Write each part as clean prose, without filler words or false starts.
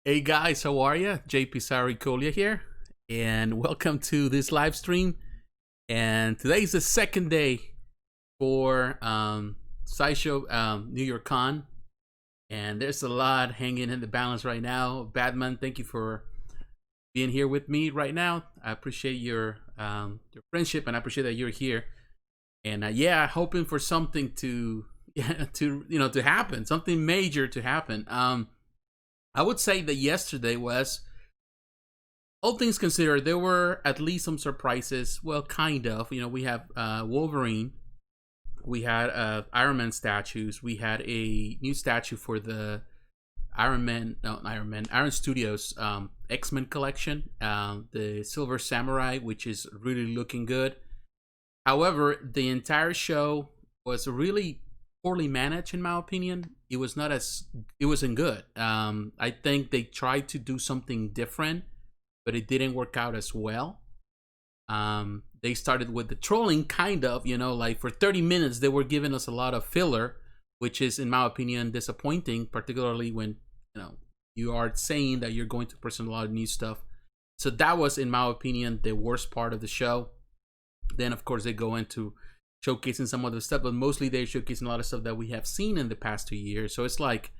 Hey guys, how are you? jpsarrireviews here, and welcome to this live stream. And today's the second day for Sideshow New York Con, and there's a lot hanging in the balance right now. Batman, thank you for being here with me right now. I appreciate your friendship, and I appreciate that you're here. And yeah, hoping for something to to happen, something major to happen. I would say that yesterday was, all things considered, there were at least some surprises. Well, kind of. We have Wolverine. We had Iron Man statues. We had a new statue for the Iron Studios X-Men collection. The Silver Samurai, which is really looking good. However, the entire show was really poorly managed, in my opinion. It wasn't good. I think they tried to do something different, but it didn't work out as well. They started with the trolling, kind of, like for 30 minutes they were giving us a lot of filler, which is, in my opinion, disappointing, particularly when you are saying that you're going to present a lot of new stuff. So that was, in my opinion, the worst part of the show. Then of course they go into showcasing some other stuff, but mostly they're showcasing a lot of stuff that we have seen in the past 2 years. So it's like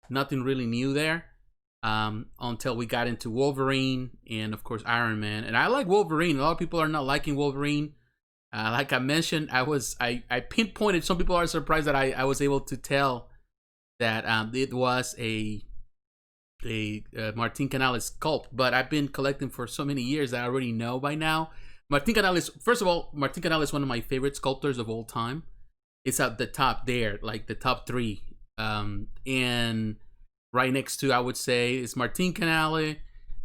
nothing really new there, until we got into Wolverine and of course Iron Man. And I like Wolverine. A lot of people are not liking Wolverine. Like I mentioned, I pinpointed. Some people are surprised that I was able to tell that it was a Martin Canales sculpt, but I've been collecting for so many years that I already know by now. Martin Canales, first of all, Martin Canales is one of my favorite sculptors of all time. It's at the top there, like the top three. And right next to, I would say, is Martin Canales.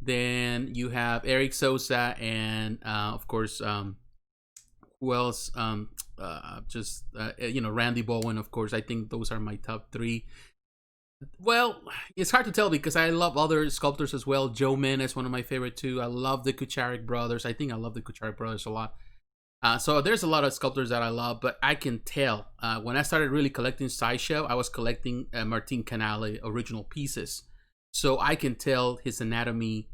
Then you have Eric Sosa and, of course, who else? Randy Bowen, of course. I think those are my top three. Well, it's hard to tell because I love other sculptors as well. Joe Min is one of my favorite too. I love the Kucharik brothers. I love the Kucharik brothers a lot. So there's a lot of sculptors that I love, but I can tell when I started really collecting Sideshow, I was collecting Martin Canales original pieces. So I can tell his anatomy.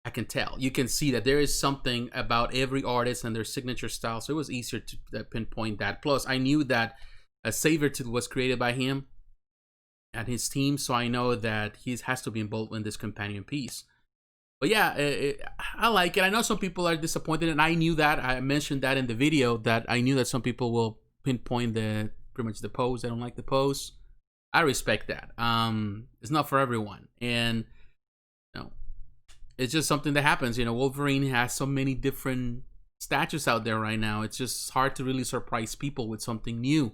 I can tell. You can see that there is something about every artist and their signature style. So it was easier to pinpoint that. Plus, I knew that a Sabertooth was created by him and his team, so I know that he has to be involved in this companion piece. But yeah, I like it. I know some people are disappointed, and I knew that. I mentioned that in the video, that I knew that some people will pinpoint pretty much the pose. They don't like the pose. I respect that. It's not for everyone, and it's just something that happens. Wolverine has so many different statues out there right now. It's just hard to really surprise people with something new.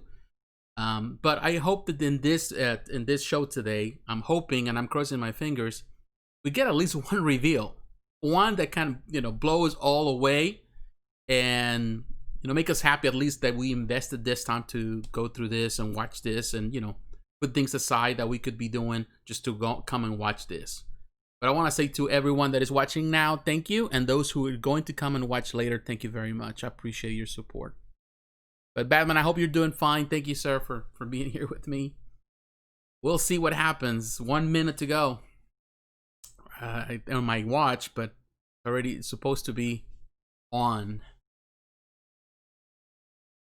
But I hope that in this show today, I'm hoping and I'm crossing my fingers, we get at least one reveal, one that kind of blow us all away, and make us happy at least that we invested this time to go through this and watch this, and put things aside that we could be doing just to come and watch this. But I want to say to everyone that is watching now, thank you, and those who are going to come and watch later, thank you very much. I appreciate your support. But Batman, I hope you're doing fine. Thank you, sir, for being here with me. We'll see what happens. 1 minute to go on my watch, but already supposed to be on.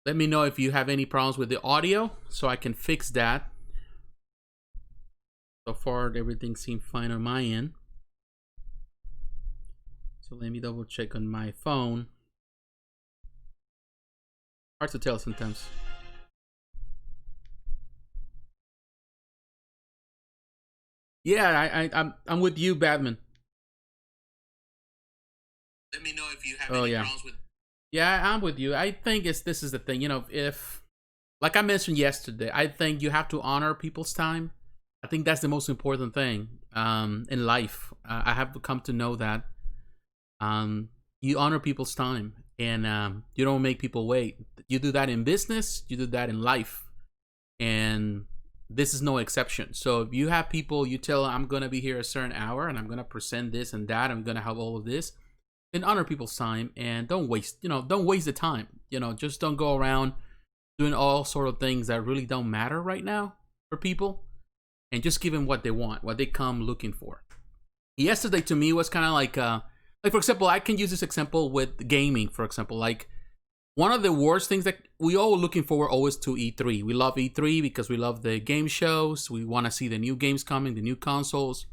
Let me know if you have any problems with the audio so I can fix that. So far, everything seemed fine on my end. So let me double check on my phone. Hard to tell sometimes. Yeah, I'm with you, Batman. Let me know if you have any problems with. Yeah, I'm with you. I think this is the thing. If, like I mentioned yesterday, I think you have to honor people's time. I think that's the most important thing in life. I have come to know that you honor people's time. And you don't make people wait. You do that in business, you do that in life. And this is no exception. So if you have people, you tell them, I'm going to be here a certain hour and I'm going to present this and that, I'm going to have all of this, then honor people's time and don't waste the time. Just don't go around doing all sort of things that really don't matter right now for people, and just give them what they want, what they come looking for. yesterday to me was kind of like for example, I can use this example with gaming. For example, like one of the worst things that we all looking forward always to E3. We love E3 because we love the game shows. We want to see the new games coming, the new consoles.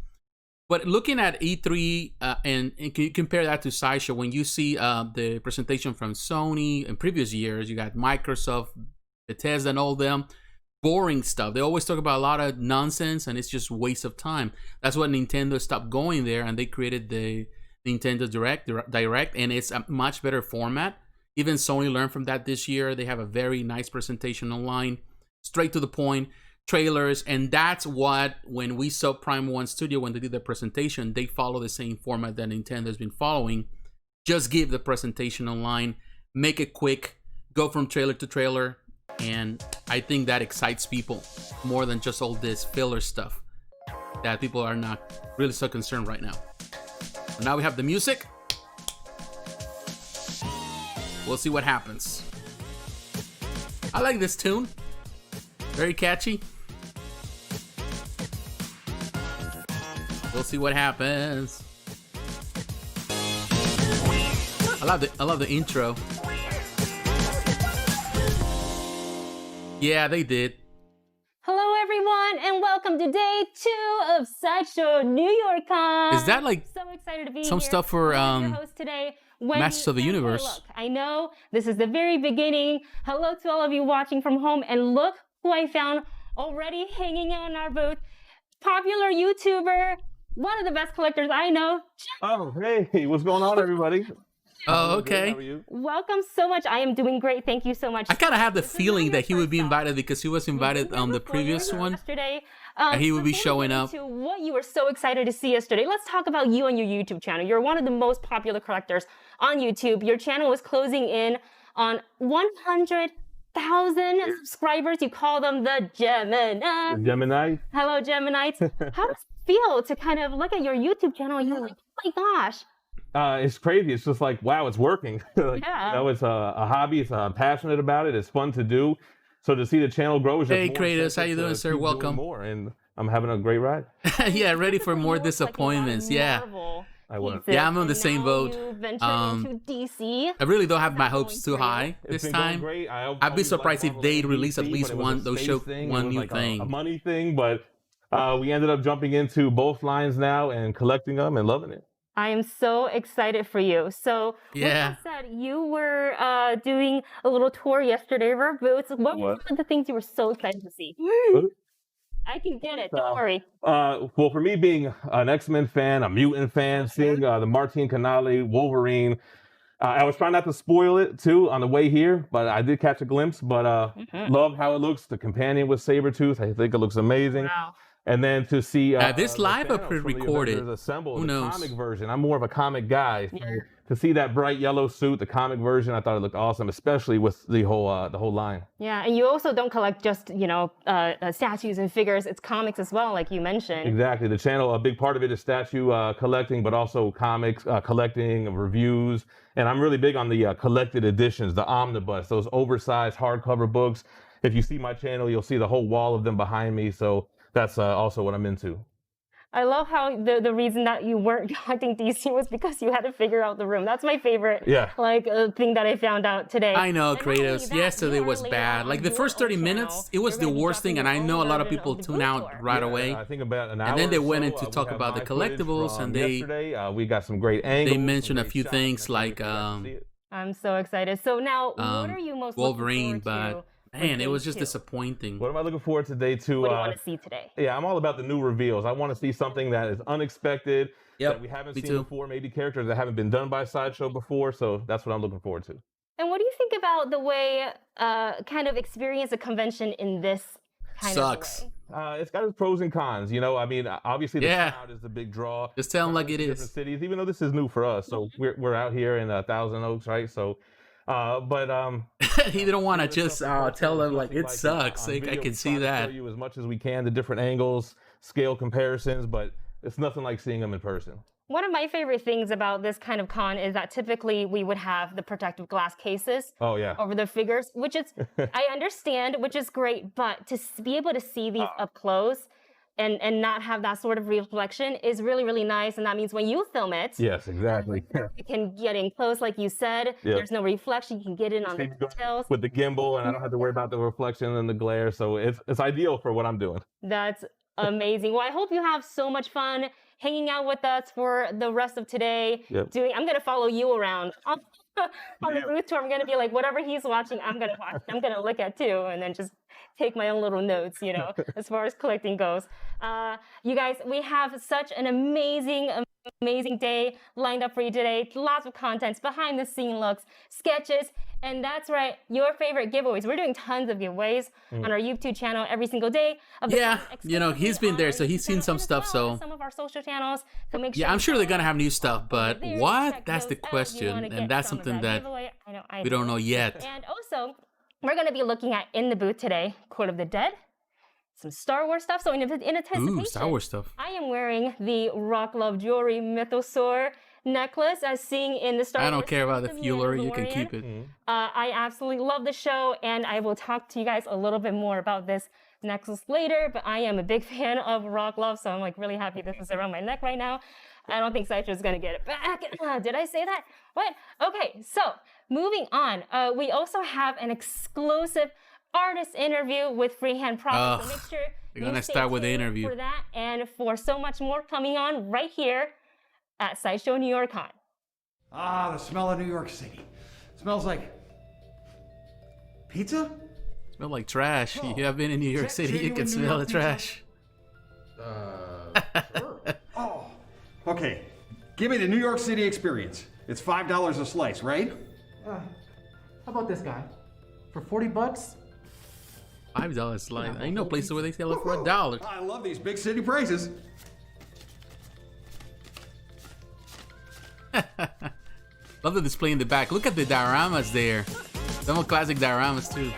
But looking at E3 and you compare that to Sideshow, when you see the presentation from Sony in previous years, you got Microsoft, Bethesda, and all them, boring stuff. They always talk about a lot of nonsense, and it's just waste of time. That's what Nintendo stopped going there, and they created the Nintendo Direct, and it's a much better format. Even Sony learned from that this year. They have a very nice presentation online, straight to the point. Trailers, and that's what, when we saw Prime 1 Studio, when they did the presentation, they follow the same format that Nintendo's been following. Just give the presentation online, make it quick, go from trailer to trailer, and I think that excites people more than just all this filler stuff that people are not really so concerned right now. So now we have the music. We'll see what happens. I like this tune. Very catchy. We'll see what happens. I love the intro. Yeah, they did. Hello everyone, and welcome to day 2 of Sideshow New York Con. Is that like so excited to be some here. stuff for I'm your host today, Masters of the Universe? Look, I know this is the very beginning. Hello to all of you watching from home, and look who I found already hanging out in our booth. Popular YouTuber, one of the best collectors I know. Oh, hey, what's going on, everybody? Oh, okay. How are you? Welcome so much. I am doing great. Thank you so much. I kind of have the feeling that he would be invited because he was invited on the previous one. Yesterday. He would be showing up. To what you were so excited to see yesterday. Let's talk about you and your YouTube channel. You're one of the most popular collectors on YouTube. Your channel is closing in on 100,000 subscribers. You call them the Gemini. Gemini? Hello, Geminites. How does it feel to kind of look at your YouTube channel and you're like, oh my gosh? It's crazy. It's just like, wow, it's working. Like, yeah. You know, it's a hobby. I'm passionate about it. It's fun to do. So to see the channel grow is just Hey, Kratos, how you doing, sir? Welcome. More, and I'm having a great ride. Yeah, ready for more disappointments. Like yeah. Yeah, I'm on the same boat. Into DC. I really don't have my hopes too high this time. Great. I'd be surprised if they release at least one. They'll show one new thing. A money thing, but we ended up jumping into both lines now and collecting them and loving it. I am so excited for you. So, yeah. Like I said, you were doing a little tour yesterday of our booths. What were some of the things you were so excited to see? I can get it. Don't worry. Well, for me being an X-Men fan, a mutant fan, seeing the Martin Canale Wolverine, I was trying not to spoil it too on the way here, but I did catch a glimpse. But love how it looks. The companion with Sabretooth, I think it looks amazing. Wow. And then to see this live or pre-recorded? Assembled, Who knows? The comic version. I'm more of a comic guy. So to see that bright yellow suit, the comic version, I thought it looked awesome, especially with the whole line. Yeah, and you also don't collect just statues and figures. It's comics as well, like you mentioned. Exactly. The channel, a big part of it is statue collecting, but also comics collecting, reviews, and I'm really big on the collected editions, the omnibus, those oversized hardcover books. If you see my channel, you'll see the whole wall of them behind me. So that's also what I'm into. I love how the reason that you weren't collecting DC was because you had to figure out the room. That's my favorite thing that I found out today. I know, Kratos. Yesterday was bad. Like the first 30 minutes, it was the worst thing, and I know a lot of people tune out right away. I think about an hour. And then they went in to talk about the collectibles, and we got some great angles. They mentioned a few things like I'm so excited. So now, what are you most Wolverine, looking forward to? Man, it was just disappointing. What am I looking forward to today too? What do you want to see today? Yeah, I'm all about the new reveals. I want to see something that is unexpected, that we haven't seen before, maybe characters that haven't been done by Sideshow before. So that's what I'm looking forward to. And what do you think about the way kind of experience a convention in this kind of way? It's got its pros and cons. You know, I mean, obviously the crowd is the big draw. Just tell them like it is. Different cities, even though this is new for us. So we're out here in Thousand Oaks, right? So. He didn't want to just tell them like it sucks. I can see that. Show you as much as we can, the different angles, scale comparisons, but it's nothing like seeing them in person. One of my favorite things about this kind of con is that typically we would have the protective glass cases over the figures, which is, I understand, which is great, but to be able to see these up close and not have that sort of reflection is really, really nice. And that means when you film it, yes, exactly. You can get in close, like you said. Yep. There's no reflection. You can get in on the details with the gimbal, and I don't have to worry about the reflection and the glare. So it's ideal for what I'm doing. That's amazing. Well, I hope you have so much fun hanging out with us for the rest of today. Yep. I'm going to follow you around on the booth tour. I'm going to be like, whatever he's watching, I'm going to watch. I'm going to look at too, and then just take my own little notes, you know, as far as collecting goes. You guys, we have such an amazing day lined up for you today. Lots of contents, behind the scene looks, sketches, and that's right, your favorite giveaways. We're doing tons of giveaways on our YouTube channel every single day. Yeah, you know, he's been there, so he's seen some stuff. So some of our social channels. So make sure. Yeah, I'm sure they're gonna have new stuff, but what? That's the question, and that's something that we don't know yet. And also, we're gonna be looking at in the booth today, Court of the Dead, some Star Wars stuff. So in anticipation, Star Wars stuff. I am wearing the Rock Love Jewelry Mythosaur necklace as seen in the Star Wars. I don't care about the jewelry. You can keep it. I absolutely love the show, and I will talk to you guys a little bit more about this necklace later, but I am a big fan of Rock Love, so I'm like really happy this is around my neck right now. I don't think Sideshow is going to get it back. Did I say that? What? Okay, so moving on. We also have an exclusive artist interview with Freehand Profit. So make sure we're going to start with the interview for that and for so much more coming on right here at Sideshow New York Con. Ah, the smell of New York City. Smells like pizza? Smell like trash. Oh, you have been in New York City, you can smell the trash. Sure. Oh, okay. Give me the New York City experience. It's $5 a slice, right? How about this guy? For 40 bucks? $5 a slice. I know places where they sell it for $1. I love these big city prices. Love the display in the back. Look at the dioramas there. Some classic dioramas too.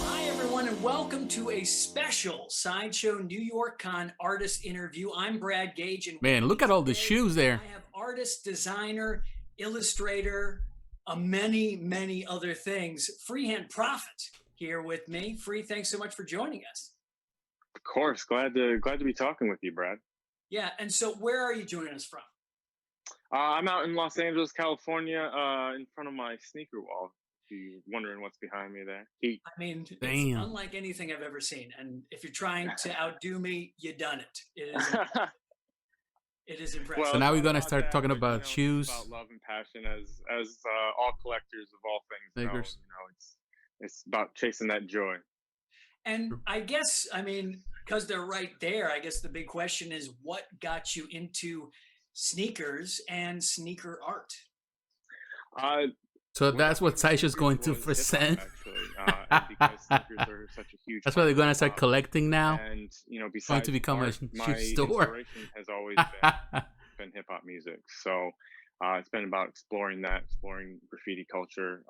Hi everyone, and welcome to a special Sideshow New York Con artist interview. I'm Brad Gage, and man, look at all the shoes there. I have artist, designer, illustrator, many other things. Freehand Profit here with me. Free, thanks so much for joining us. Of course, glad to be talking with you, Brad. Yeah, and so where are you joining us from? I'm out in Los Angeles, California, in front of my sneaker wall. If you're wondering what's behind me there. I mean, it's unlike anything I've ever seen. And if you're trying to outdo me, you've done it. It is impressive. Well, so now we're gonna start talking about shoes. About love and passion, as all collectors of all things sneakers. It's about chasing that joy. And I guess, I mean, because they're right there, I guess the big question is, what got you into sneakers and sneaker art? So that's what Sideshow's going to present. Because sneakers are such a huge. That's why they're going to start collecting now. And besides going to become art, a my shoe store. Inspiration has always been hip hop music. So it's been about exploring graffiti culture,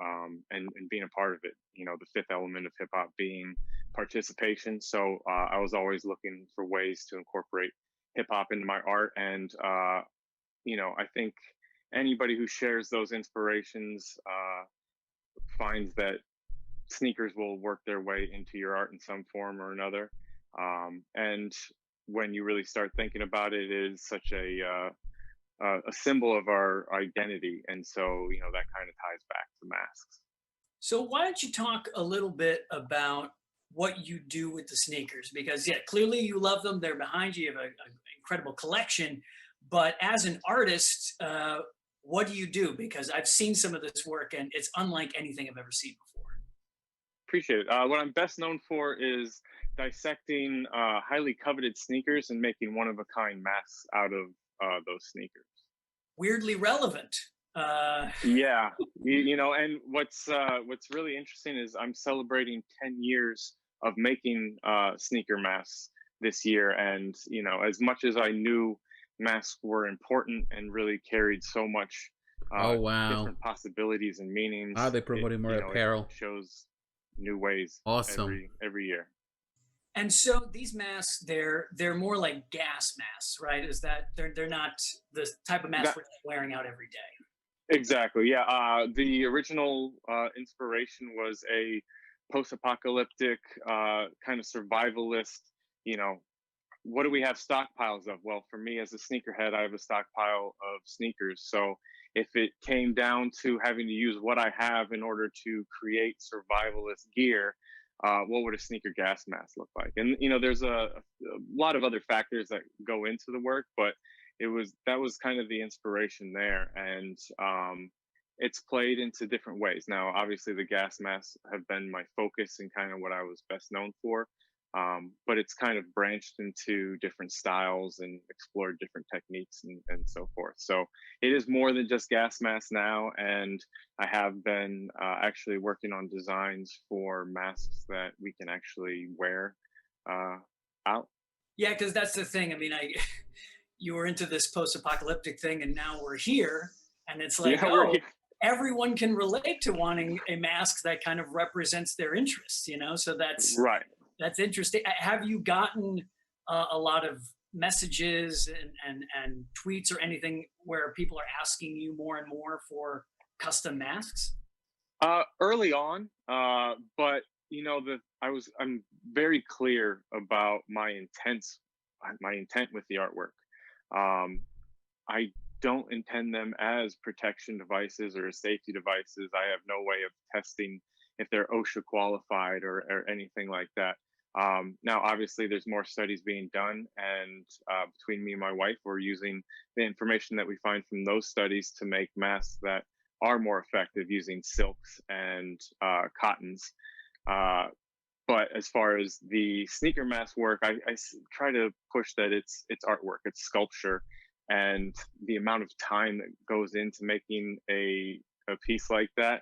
and being a part of it. The fifth element of hip hop being participation. So I was always looking for ways to incorporate hip hop into my art, and I think anybody who shares those inspirations finds that sneakers will work their way into your art in some form or another. And when you really start thinking about it, it is such a symbol of our identity, and so that kind of ties back to masks. So why don't you talk a little bit about what you do with the sneakers? Because clearly you love them. They're behind you. You have an incredible collection. But as an artist, what do you do? Because I've seen some of this work, and it's unlike anything I've ever seen before. Appreciate it. What I'm best known for is dissecting highly coveted sneakers and making one-of-a-kind masks out of those sneakers. Weirdly relevant. Yeah, and what's really interesting is I'm celebrating 10 years of making sneaker masks this year, and as much as I knew masks were important and really carried so much different possibilities and meanings. They're promoting more apparel. It shows new ways. Awesome. Every year. And so these masks, they're more like gas masks, right? Is that they're not the type of mask we're wearing out every day? Exactly. Yeah. The original inspiration was a post-apocalyptic kind of survivalist you know, what do we have stockpiles of? Well, for me as a sneakerhead, I have a stockpile of sneakers. So if it came down to having to use what I have in order to create survivalist gear, what would a sneaker gas mask look like? And you know, there's a lot of other factors that go into the work, but that was kind of the inspiration there. And it's played into different ways. Now, obviously, the gas masks have been my focus and kind of what I was best known for. But it's kind of branched into different styles and explored different techniques and so forth. So it is more than just gas masks now. And I have been actually working on designs for masks that we can actually wear out. Yeah, because that's the thing. I mean, you were into this post-apocalyptic thing, and now we're here. And it's like, everyone can relate to wanting a mask that kind of represents their interests, you know? So that's right. That's interesting. Have you gotten a lot of messages and tweets or anything where people are asking you more and more for custom masks? Early on, but you know, I'm very clear about my intent with the artwork. I don't intend them as protection devices or safety devices. I have no way of testing if they're OSHA qualified or anything like that. Now, obviously, there's more studies being done, and between me and my wife, we're using the information that we find from those studies to make masks that are more effective using silks and cottons. But as far as the sneaker mask work, I try to push that it's artwork, it's sculpture, and the amount of time that goes into making a piece like that,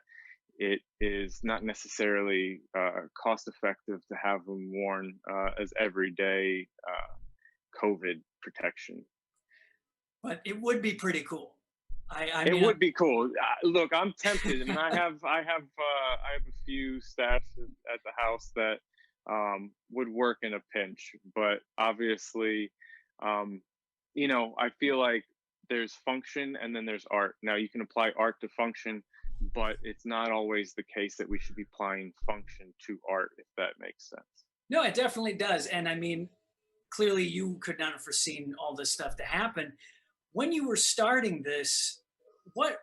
it is not necessarily cost effective to have them worn as everyday COVID protection. But it would be pretty cool. It would be cool. Look, I'm tempted, and I have a few stashes at the house that would work in a pinch. But obviously, you know, I feel like there's function and then there's art. Now you can apply art to function, but it's not always the case that we should be applying function to art, if that makes sense. No, it definitely does. And I mean, clearly you could not have foreseen all this stuff to happen. When you were starting this, what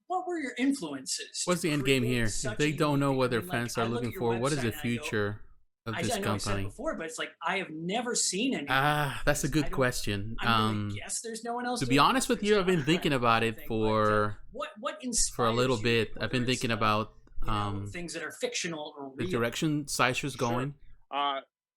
were your influences? What's the end game here? If they don't know what their fans are looking for, what is the future of this company? I said before, but it's like I have never seen any. That's a good question. Yes, there's no one else. To be honest with you, I've been thinking about it for a little bit. I've been thinking about things that are fictional or real. The direction Sideshow's going.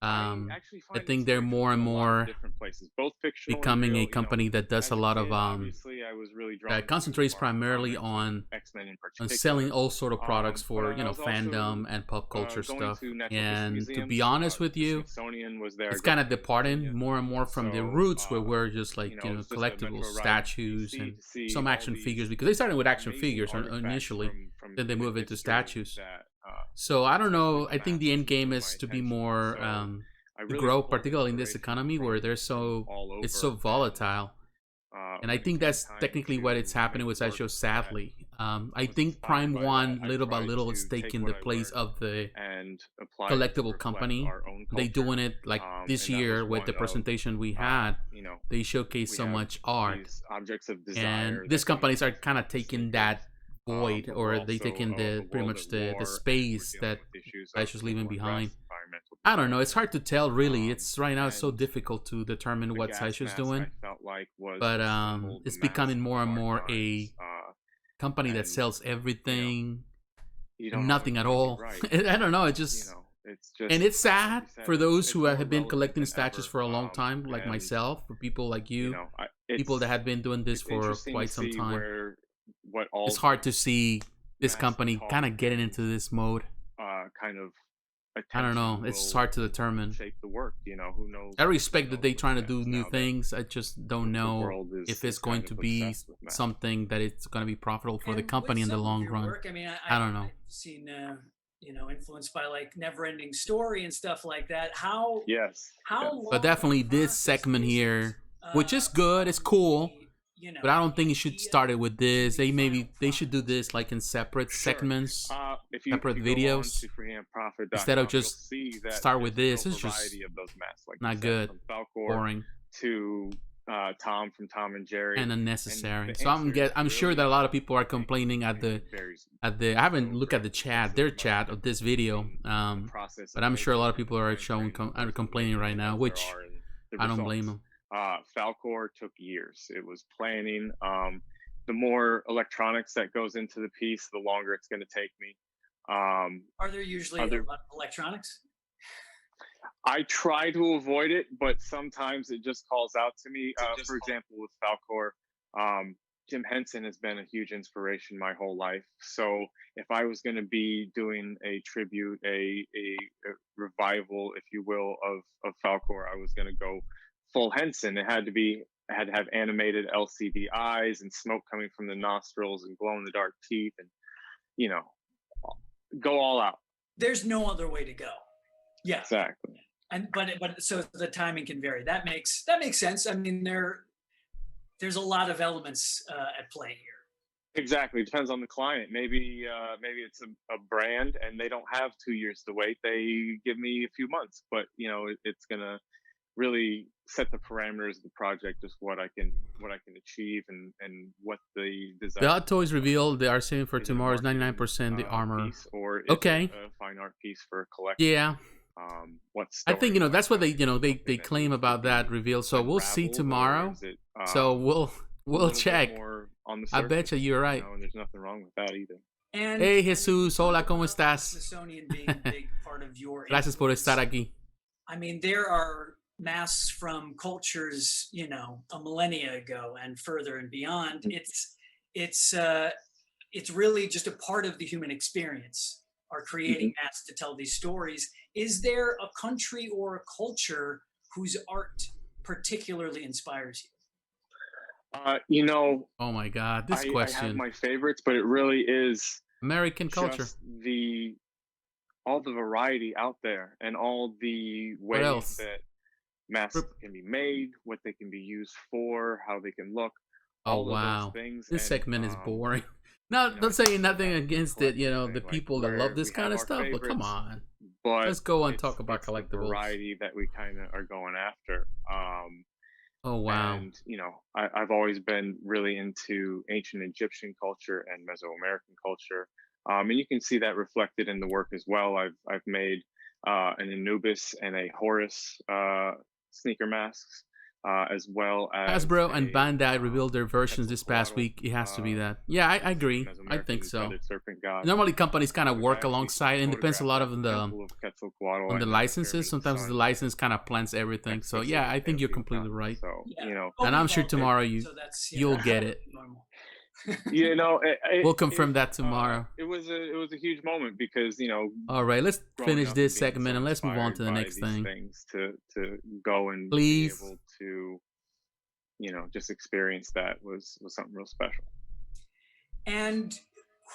I think they're more and more different places, both fictional becoming and real, a company that does a lot of that concentrates primarily on X-Men in on selling all sort of products for fandom and pop culture stuff. And to be honest with you, it's kind of departing more and more from the roots where we're just like collectibles, statues, and some action figures, because they started with action figures initially, then they move into statues. So I don't know. I think the end game is to be more to grow, particularly in this economy where it's so volatile. And I think that's technically what it's happening with Sideshow, sadly. I think Prime One, little by little, is taking the place of the collectible company. They doing it like this year with the presentation we had. They showcase so much art, and these companies are kind of taking that void, or they taking pretty much the space that Sideshow's leaving behind. I don't know. It's hard to tell, really. It's right now. It's so difficult to determine what Sideshow's doing. But it's becoming more and more a company that sells everything, nothing at all. I don't know. It just, and it's sad for those who have been collecting statues for a long time, like myself, for people like you, people that have been doing this for quite some time. It's hard to see this company kind of getting into this mode. I don't know. It's hard to determine. Shape the work, who knows? I respect that they're trying to do new things. I just don't know if it's going to be something that it's going to be profitable for the company in the long run. Work, I don't know. I've seen, influenced by like Never Ending Story and stuff like that. How but definitely this segment here, which is good, it's cool. you know. But I don't think you should start it with this. They should do this like in separate segments, separate videos, instead of just start with this. It's just not good, boring, to Tom from Tom and Jerry, and unnecessary. So I'm sure that a lot of people are complaining at the I haven't looked at their chat of this video, but I'm sure a lot of people are complaining right now, which I don't blame them. Falcor took years. It was planning. The more electronics that goes into the piece, the longer it's going to take me. Are there usually electronics? I try to avoid it, but sometimes it just calls out to me. For example, with Falcor, Jim Henson has been a huge inspiration my whole life. So if I was going to be doing a tribute, a revival, if you will, of Falcor, I was going to go full Henson. It had to have animated LCD eyes and smoke coming from the nostrils and glow in the dark teeth, and you know, go all out. There's no other way to go. Yeah, exactly. And but so the timing can vary. That makes sense. I mean, there's a lot of elements at play here. Exactly. It depends on the client. Maybe it's a brand and they don't have 2 years to wait. They give me a few months, but you know, it's gonna really set the parameters of the project, just what I can achieve and what the design. The Hot Toys reveal they are saving for tomorrow is 99% the armor. Or okay. A fine art piece for a collector. Yeah. I think that's what they claim about that reveal. So we'll see tomorrow. So we'll check. I bet you're right. And there's nothing wrong with that either. And hey Jesus, hola, ¿cómo estás? Smithsonian being a big part of your Gracias por estar aquí. I mean, there are masks from cultures, you know, a millennia ago and further and beyond. It's really just a part of the human experience, are creating masks to tell these stories. Is there a country or a culture whose art particularly inspires you? You know, oh my God, this question. I have my favorites, but it really is American culture. Just all the variety out there and all the ways that masks can be made, what they can be used for, how they can look. Oh wow, this segment is boring. No, don't say nothing against it. You know, the people that love this kind of stuff, but come on. But let's go and talk about collectibles. Variety that we kind of are going after. Oh wow! And you know, I've always been really into ancient Egyptian culture and Mesoamerican culture, and you can see that reflected in the work as well. I've made an Anubis and a Horus sneaker masks, as well as Hasbro and Bandai revealed their versions this past week. It has to be that. Yeah, I agree. I think so. Normally, companies kind of work alongside, and depends a lot on the licenses. Sometimes the license kind of plans everything. So yeah, I think you're completely right. So you know, and I'm sure tomorrow you'll get it. You know, we'll confirm that tomorrow. It was a huge moment because, you know. All right, let's finish this segment and let's move on to the next thing. Things to go and please be able to, you know, just experience that was something real special. And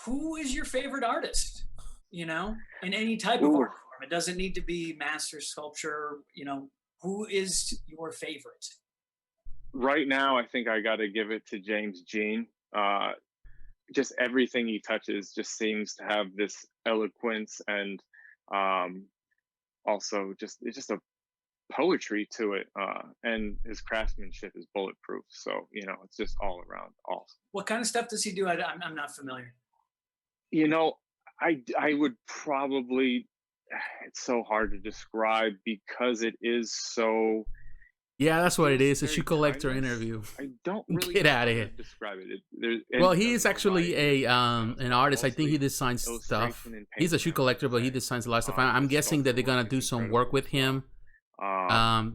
who is your favorite artist? You know, in any type of art form. It doesn't need to be master sculpture. You know, who is your favorite? Right now, I think I got to give it to James Jean. Just everything he touches just seems to have this eloquence and also it's just a poetry to it, and his craftsmanship is bulletproof. So you know, it's just all around awesome. What kind of stuff does he do? I'm not familiar. You know, I would probably, it's so hard to describe because it is so. Yeah, that's what it is. A shoe collector interview. I don't really get out of here. Describe it. Well, he is actually an artist. I think he designs stuff. He's a shoe collector, but he designs a lot of stuff. I'm guessing that they're gonna do some work with him,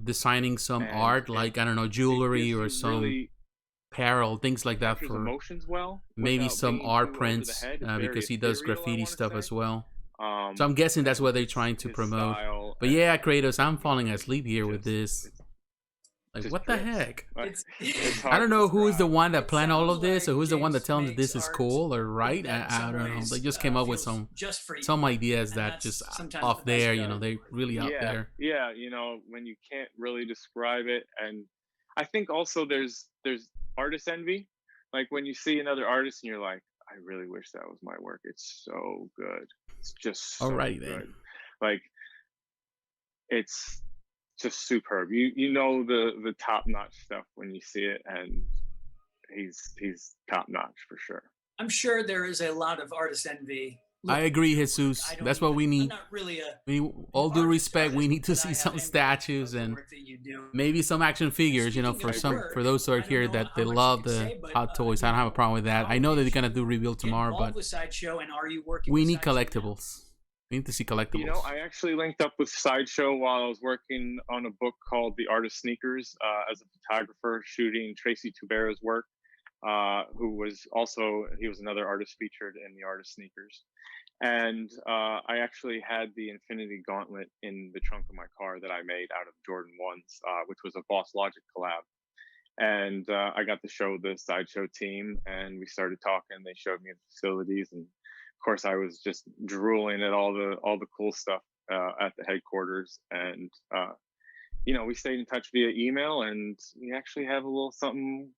designing some art, like I don't know, jewelry or some apparel, things like that for maybe some art prints, because he does graffiti stuff as well. So I'm guessing that's what they're trying to promote. But yeah, Kratos, I'm falling asleep here with this. Like, what the heck? I don't know who is the one that planned all of this, or who's the one that tells them this is cool or right. I don't know. They just came up with some ideas that just off there. You know, they really out there. Yeah, you know, when you can't really describe it, and I think also there's artist envy. Like when you see another artist and you're like, I really wish that was my work. It's so good. It's just so Alrighty good. then. Like it's just superb. You know the top notch stuff when you see it, and he's top notch for sure. I'm sure there is a lot of artist envy. I agree, Jesus. That's what we need. I'm not really all due respect, we need to see some statues and maybe some action figures. You know, for those who are here that they love the hot toys. I don't have a problem with that. I know that they're gonna do reveal tomorrow, but we need collectibles. We need to see collectibles. You know, I actually linked up with Sideshow while I was working on a book called The Art of Sneakers as a photographer shooting Tracy Tubera's work. Who was also, he was another artist featured in The Art of Sneakers. And I actually had the Infinity Gauntlet in the trunk of my car that I made out of Jordan 1s, which was a Boss Logic collab. And I got to show the Sideshow team, and we started talking. They showed me the facilities, and of course I was just drooling at all the cool stuff at the headquarters. And you know, we stayed in touch via email, and we actually have a little something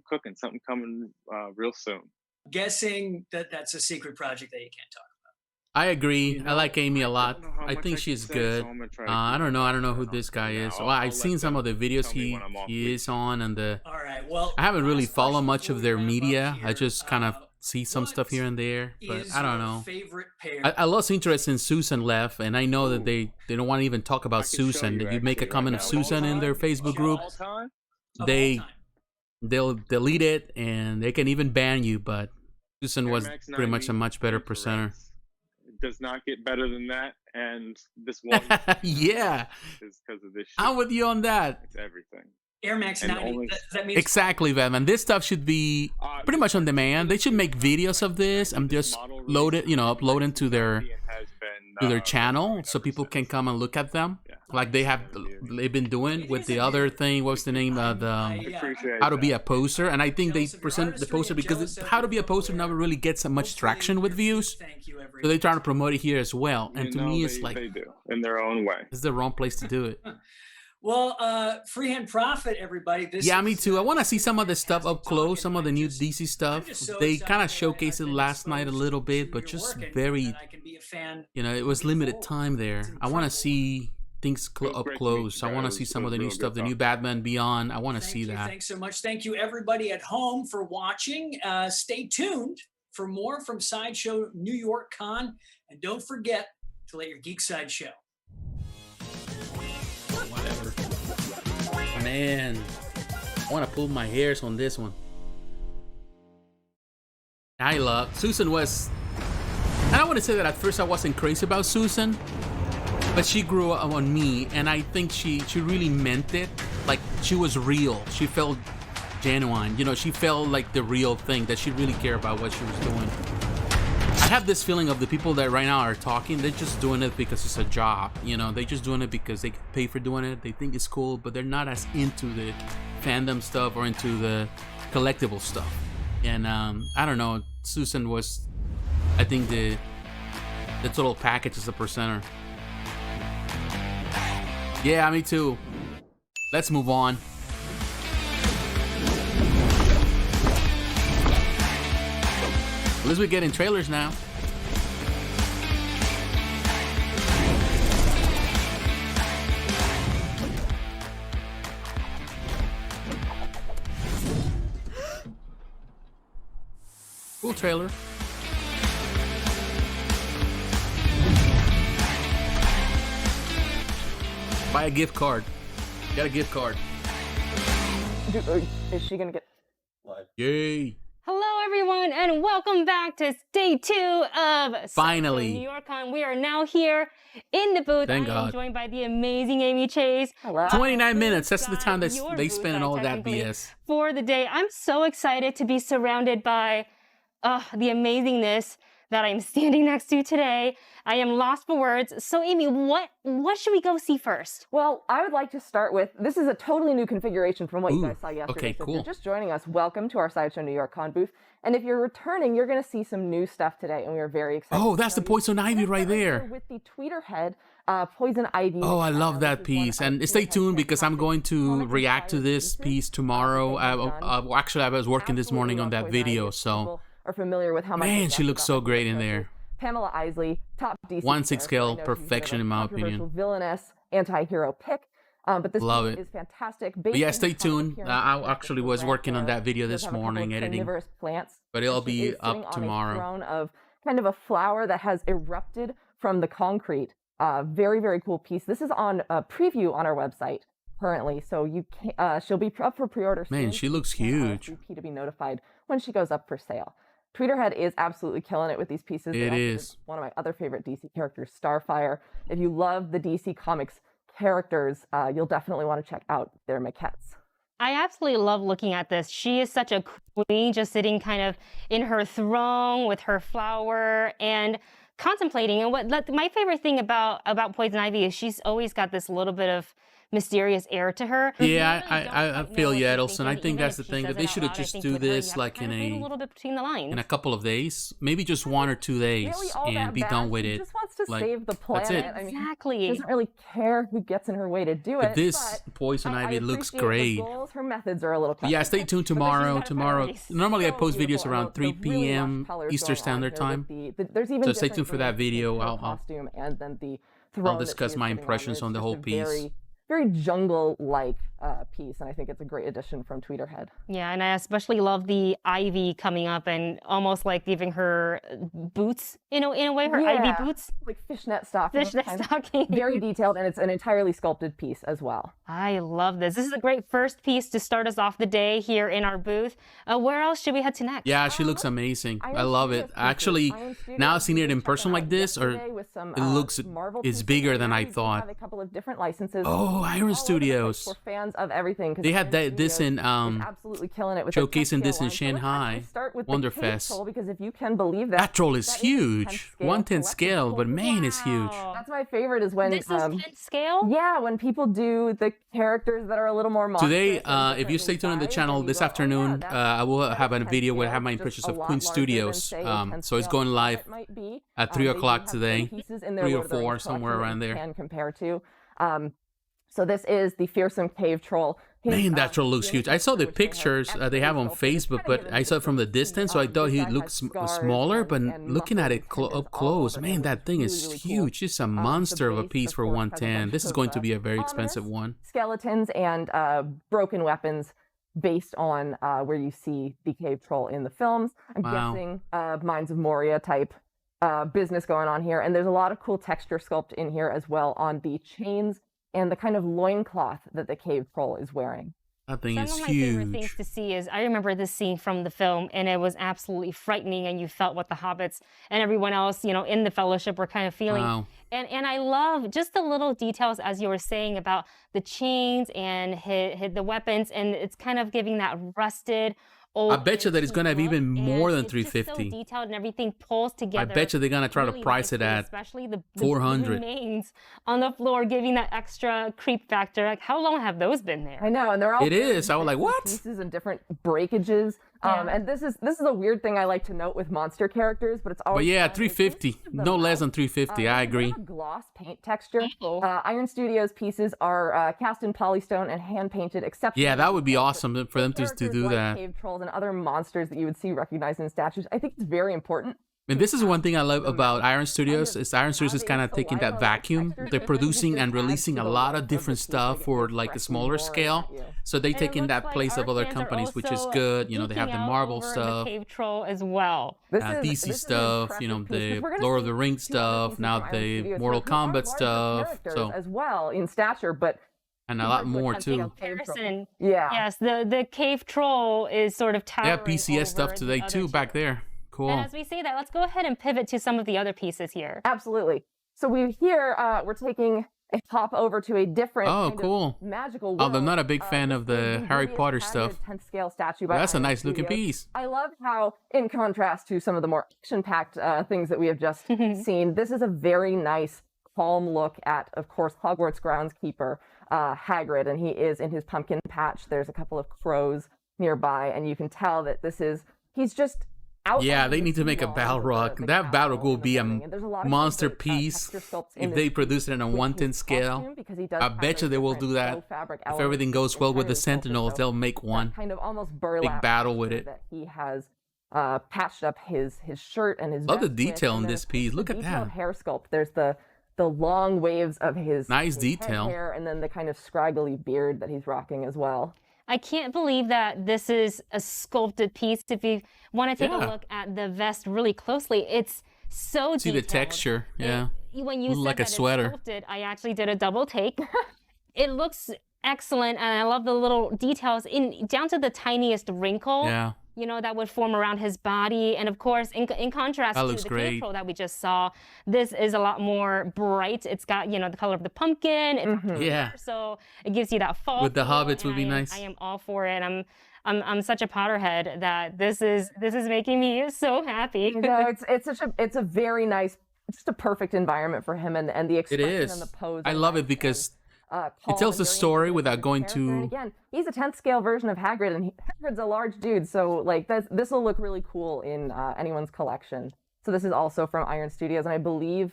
cooking, something coming real soon. Guessing that that's a secret project that you can't talk about. I agree. You know, I like Amy a lot. I think she's good. So I don't know who this guy is. Well, I've seen some of the videos he is on, and all right. Well, I haven't really followed much of their media. I just kind of see some stuff here and there, but I don't know. I lost interest in Susan left, and I know that they don't want to even talk about Susan. If you make a comment of Susan in their Facebook group, they'll delete it, and they can even ban you. But Susan was pretty much a much better presenter. It does not get better than that, and this one, yeah, is because of this shit. I'm with you on that. It's everything. Air Max 90. That means exactly, Batman. This stuff should be pretty much on demand. They should make videos of this and just load it, upload into their channel so people can come and look at them, like they've been doing with the other thing. What's the name of How to Be a Poster? And I think they present the poster because How to Be a Poster never really gets much traction with views, so they're trying to promote it here as well. And to me, it's like they do in their own way. It's the wrong place to do it. Well, Freehand Profit, everybody. Yeah, me too. I want to see some of the stuff up close, some of the new DC stuff. They kind of showcased it last night a little bit, but just very, it was limited time there. I want to see things up close. I want to see some of the new stuff, the new Batman Beyond. I want to see that. Thanks so much. Thank you, everybody at home, for watching. Stay tuned for more from Sideshow New York Con. And don't forget to let your geek side show. Whatever. Man, I want to pull my hairs on this one. I love Susan was. And I want to say that at first I wasn't crazy about Susan, but she grew up on me, and I think she really meant it. Like, she was real. She felt genuine. She felt like the real thing, that she really cared about what she was doing. I have this feeling of the people that right now are talking, they're just doing it because it's a job. They're just doing it because they pay for doing it. They think it's cool, but they're not as into the fandom stuff or into the collectible stuff. And I don't know, Susan was, I think, the total package as a presenter. Yeah, me too. Let's move on. At least we're getting trailers now. Cool trailer. Buy a gift card. Get a gift card. Is she gonna get what? Yay. Hello, everyone, and welcome back to day 2 of Finally New York Con. We are now here in the booth. Thank God. I'm joined by the amazing Amy Chase. Hello. 29 minutes. That's the time that they spend in all that BS. For the day, I'm so excited to be surrounded by the amazingness that I'm standing next to today. I am lost for words. So, Amy, what should we go see first? Well, I would like to start with, this is a totally new configuration from what you guys saw yesterday. Okay, so cool. If you're just joining us, welcome to our Sideshow New York Con booth. And if you're returning, you're going to see some new stuff today, and we are very excited. Oh, that's the Poison Ivy right there. With the tweeter head Poison Ivy. Oh, I love that piece. And stay tuned because I'm going to react to this piece tomorrow. Actually, I was working this morning on that video, so are familiar with how much man, she looks so great in there. Pamela Isley, top DC 1/6 scale, perfection in my opinion. Villainous anti-hero pick. But this love piece it. is fantastic. But yeah, stay tuned. I actually was working on that video this morning, editing. Plants, but it'll be up tomorrow. On a throne of kind of a flower that has erupted from the concrete. Very, very cool piece. This is on a preview on our website currently, so you can, she'll be up for pre-order soon. Man, she looks huge. To be notified when she goes up for sale. Tweeterhead is absolutely killing it with these pieces. It is. One of my other favorite DC characters, Starfire. If you love the DC Comics characters, you'll definitely want to check out their maquettes. I absolutely love looking at this. She is such a queen, just sitting kind of in her throne with her flower and contemplating. And what my favorite thing about Poison Ivy is she's always got this little bit of mysterious air to her. Yeah, I feel you, Edelson. I think that's the thing, that they should have just do this like in a little bit between the lines. In a couple of days, maybe just 1 or 2 days, and be done with it. She just wants to like, save the planet. That's it. I mean, Exactly. she doesn't really care who gets in her way to do it. But this Poison Ivy looks appreciate great. the goals. Her methods are a little Yeah, stay tuned tomorrow. Normally I post videos around 3 p.m. Eastern Standard Time. So stay tuned for that video. I'll discuss my impressions on the whole piece. Very jungle-like piece, and I think it's a great addition from Tweeterhead. Yeah, and I especially love the ivy coming up and almost like giving her boots, in a way, her ivy boots. Like fishnet stocking. Fishnet stocking. Very detailed, and it's an entirely sculpted piece as well. I love this. This is a great first piece to start us off the day here in our booth. Where else should we head to next? Yeah, she looks amazing. I love it. Actually, now I've seen it in person like this, or it looks, it's bigger than I thought. A couple of different licenses. Oh, Iron Studios. For fans of everything. They had this in absolutely killing it with showcasing this in Shanghai Wonderfest. Because if you can believe that troll is huge. 1/10 scale, but man, it's huge. That's my favorite is when this is 10 scale. Yeah, when people do the characters that are a little more monstrous. Today, if you stay tuned on the channel this afternoon, I will have a video where I have my impressions of Queen Studios. So it's going live at 3 o'clock today, 3 or 4, somewhere around there. Can compare to. So this is the fearsome cave troll. Man, that troll looks huge. I saw the pictures they have on Facebook, but I saw it from the distance, so I thought he looked smaller, but looking at it up close, man, that thing is huge. It's a monster of a piece for 110. This is going to be a very expensive one. Skeletons and broken weapons based on where you see the cave troll in the films. I'm guessing Mines of Moria type business going on here. And there's a lot of cool texture sculpt in here as well on the chains and the kind of loincloth that the cave troll is wearing. That thing is huge. Some of my favorite things to see is, I remember this scene from the film, and it was absolutely frightening, and you felt what the hobbits and everyone else, in the Fellowship were kind of feeling. Wow. And I love just the little details, as you were saying, about the chains and the weapons, and it's kind of giving that rusted, old. I bet you that it's gonna have even more than 350. Just so detailed, and everything pulls together. I bet you they're gonna try to price it at especially the 400. remains on the floor, giving that extra creep factor. Like, how long have those been there? I know, and they're all. It is. I was like, what? Pieces and different breakages. And this is a weird thing I like to note with monster characters, but it's always. But yeah, 350, no less than 350. I agree. Gloss paint texture. Iron Studios pieces are cast in polystone and hand painted, except. Yeah, that would be awesome for them to do that. Cave trolls and other monsters that you would see recognized in statues. I think it's very important. And this is one thing I love about Iron Studios, is Iron Studios is kind of taking that vacuum. They're producing and releasing a lot of different stuff for like a smaller scale. So they take in that place of other companies, which is good. They have the Marvel stuff, the Cave Troll as well. DC stuff, the Lord of the Rings stuff, now the Mortal Kombat stuff. So as well in stature, but. And a lot more too. Yeah. Yes, the Cave Troll is sort of towering. Yeah, PCS stuff today too, back there. Cool. And as we say that, let's go ahead and pivot to some of the other pieces here. Absolutely. So we're taking a hop over to a different magical world. I'm not a big fan of the Harry Potter stuff. 10th scale statue. That's a nice looking piece. I love how, in contrast to some of the more action-packed things that we have just seen, this is a very nice, calm look at, of course, Hogwarts groundskeeper Hagrid, and he is in his pumpkin patch. There's a couple of crows nearby, and you can tell that he's just Yeah, they need to make a battle rock. That battle rock will be a monster piece if they produce it on a 1/10 scale. I bet you they will do that. If everything goes well with the Sentinels, they'll make one kind of almost big battle with it. That he has patched up his shirt and his love the detail in this piece. Look at that hair sculpt. There's the long waves of his nice detail hair, and then the kind of scraggly beard that he's rocking as well. I can't believe that this is a sculpted piece. If you want to take a look at the vest really closely, it's so detailed. See the texture, yeah. When you said like a that sweater. It's sculpted, I actually did a double take. It looks excellent, and I love the little details down to the tiniest wrinkle. Yeah. You know, that would form around his body. And of course, in contrast to the cave troll that we just saw, this is a lot more bright. It's got, you know, the color of the pumpkin. It's yeah. So it gives you that fall. With the hobbits would be nice. I am all for it. I'm such a Potterhead that this is making me so happy. No, it's a very nice, just a perfect environment for him, and the expression and the pose. I love it because it tells the story without going to. And again, he's a 10th scale version of Hagrid, and Hagrid's a large dude, so like this will look really cool in anyone's collection. So this is also from Iron Studios, and I believe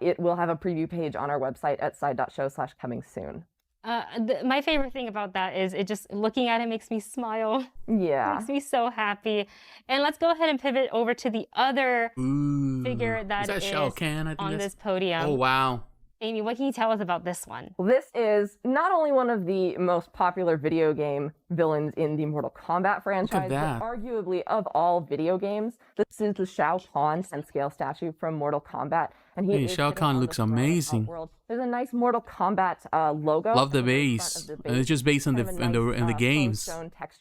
it will have a preview page on our website at side.show/coming soon. My favorite thing about that is it just looking at it makes me smile. Yeah, it makes me so happy. And let's go ahead and pivot over to the other figure that is Shao Kahn, I think on this podium. Oh wow. Amy, what can you tell us about this one? Well, this is not only one of the most popular video game villains in the Mortal Kombat franchise, but arguably of all video games. This is the Shao Kahn 10th scale statue from Mortal Kombat. And Shao Kahn looks amazing. There's a nice Mortal Kombat logo. Love the base. And it's just based on the games.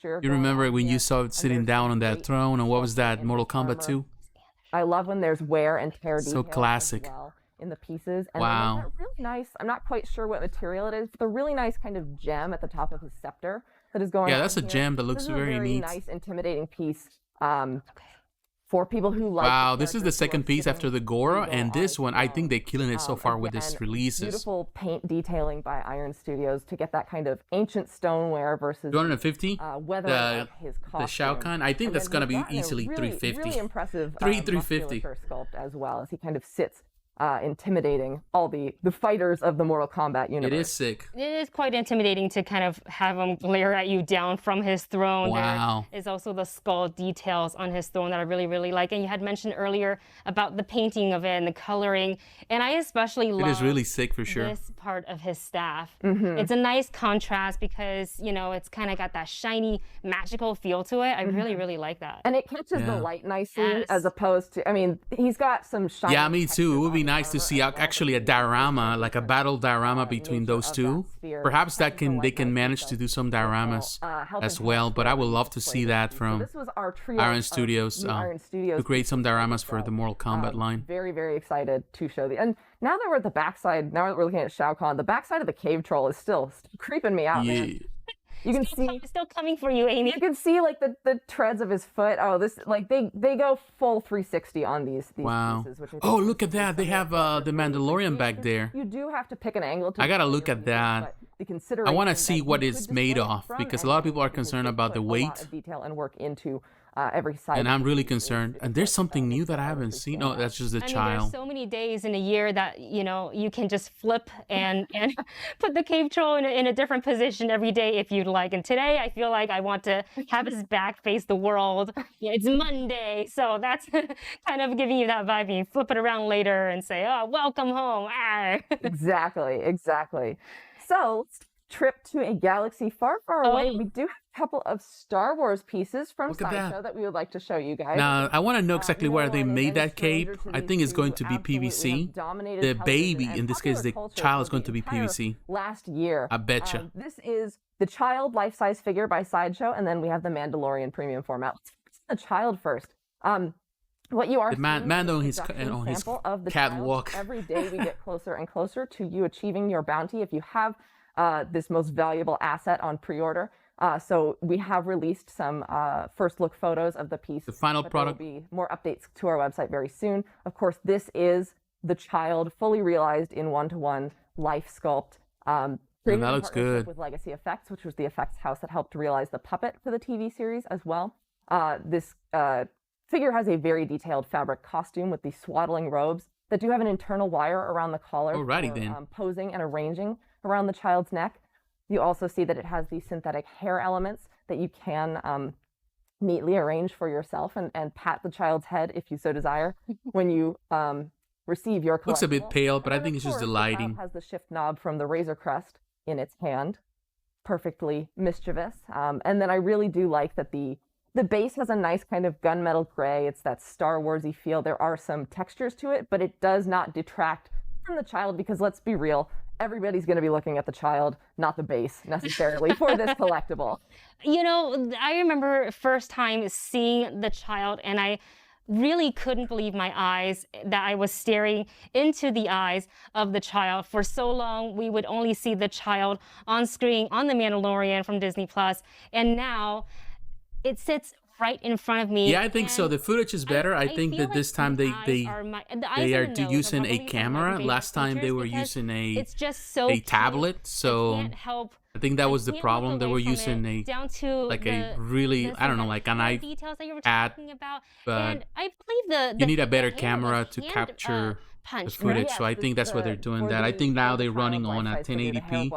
You remember when you saw it sitting down on that throne, and what was that, Mortal Kombat 2? I love when there's wear and tear details. So classic. As well in the pieces. And wow. Then really nice, I'm not quite sure what material it is, but the really nice kind of gem at the top of his scepter that is going on. Yeah, that's a gem that looks very neat. Nice, intimidating piece for people who like. Wow, this is the second piece after the Goro, and this one, I think they're killing it so far with these releases. Beautiful paint detailing by Iron Studios to get that kind of ancient stoneware versus 250. Weather of his costume. The Shao Kahn, I think that's gonna be easily 350. Really impressive. 350 sculpt as well as he kind of sits. Intimidating all the fighters of the Mortal Kombat universe. It is sick. It is quite intimidating to kind of have him glare at you down from his throne. Wow. There is also the skull details on his throne that I really, really like. And you had mentioned earlier about the painting of it and the coloring. And I especially love it is really sick for sure. This part of his staff. It's a nice contrast because, you know, it's kind of got that shiny, magical feel to it. I really, really like that. And it catches the light nicely as opposed to, I mean, he's got some shiny. Yeah, me too. It would be nice to see actually a diorama, like a battle diorama between those two. Perhaps they can manage to do some dioramas as well, but I would love to see that from Iron Studios to create some dioramas for the Mortal Kombat line. Very, very excited to show and now that we're at the backside, now that we're looking at Shao Kahn, the backside of the cave troll is still creeping me out, man. You can see still coming for you, Amy. You can see like the treads of his foot. Oh, this like they go full 360 on these pieces. Which oh, look at that! They have the Mandalorian back there. You do have to pick an angle. I gotta look at that. I want to see what it's made of because a lot of people are concerned about the weight. A lot of detail and work into every side. And I'm really concerned. And there's something new that I haven't seen. No, that's just the child. There's so many days in a year that, you know, you can just flip and put the cave troll in a different position every day if you'd like. And today I feel like I want to have his back face the world. Yeah, it's Monday. So that's kind of giving you that vibe. You flip it around later and say, oh, welcome home. Exactly. So let's trip to a galaxy far, far away. We do have a couple of Star Wars pieces from Sideshow that we would like to show you guys. Now, I want to know exactly where they made that cape. I think it's going to be PVC. The baby, in this case, the child is going to be PVC. Last year. I betcha. This is the child life-size figure by Sideshow, and then we have the Mandalorian premium format. Let's focus on the child first. What you are seeing Mando is on his of the catwalk. Every day we get closer and closer to you achieving your bounty if you have this most valuable asset on pre-order. So we have released some first look photos of the piece. The final product. There will be more updates to our website very soon. Of course, this is the child fully realized in one-to-one life sculpt. That looks good. With Legacy Effects, which was the effects house that helped realize the puppet for the TV series as well. This figure has a very detailed fabric costume with these swaddling robes that do have an internal wire around the collar for posing and arranging around the child's neck. You also see that it has these synthetic hair elements that you can neatly arrange for yourself and pat the child's head if you so desire when you receive your collectible. Looks a bit pale, but I think it's just the lighting. The child has the shift knob from the Razor Crest in its hand, perfectly mischievous. And then I really do like that the base has a nice kind of gunmetal gray. It's that Star Warsy feel. There are some textures to it, but it does not detract from the child because let's be real, everybody's going to be looking at the child, not the base necessarily for this collectible. You know, I remember first time seeing the child and I really couldn't believe my eyes that I was staring into the eyes of the child. For so long, we would only see the child on screen on The Mandalorian from Disney Plus, and now it sits right in front of me. Yeah, I think so. The footage is better. I think that this time they are using a camera. Last time they were using a tablet. So I think that was the problem. They were using a really, I don't know, like an iPad, but you need a better camera to capture the footage. So I think that's why they're doing that. I think now they're running on a 1080p.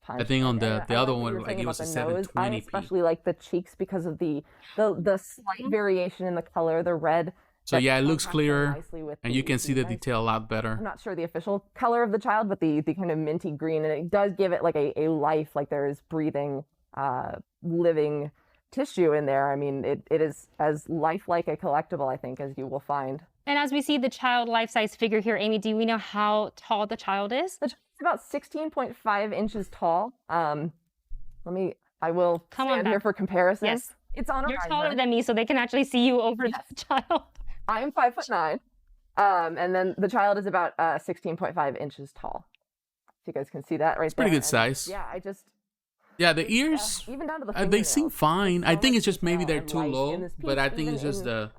I think on the other one, like it was a 720p. I especially like the cheeks because of the slight variation in the color, the red. So yeah, it looks clearer, and you can see the detail a lot better. I'm not sure the official color of the child, but the kind of minty green, and it does give it like a life, like there is breathing, living tissue in there. I mean, it is as lifelike a collectible, I think, as you will find. And as we see the child life-size figure here, Amy, do we know how tall the child is? The child's about 16.5 inches tall. I will stand here for comparison. Yes. It's on a You're taller than me, so they can actually see you over the child. I am 5'9", and then the child is about 16.5 inches tall. If you guys can see that right it's there. Pretty good size. Yeah, yeah, the ears, even down to the they seem fine. I think it's just maybe they're too low, but I think it's just the...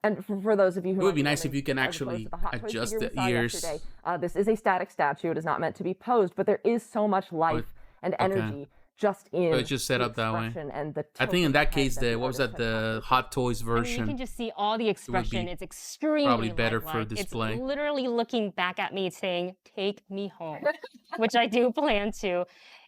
and for those of you who... It would be nice if you can actually adjust the ears. This is a static statue. It is not meant to be posed, but there is so much life and energy just in it's just set up that way. And the I think in that case, the Hot Toys version? You can just see all the expression. It's extremely probably better for display. It's literally looking back at me saying, "Take me home," which I do plan to.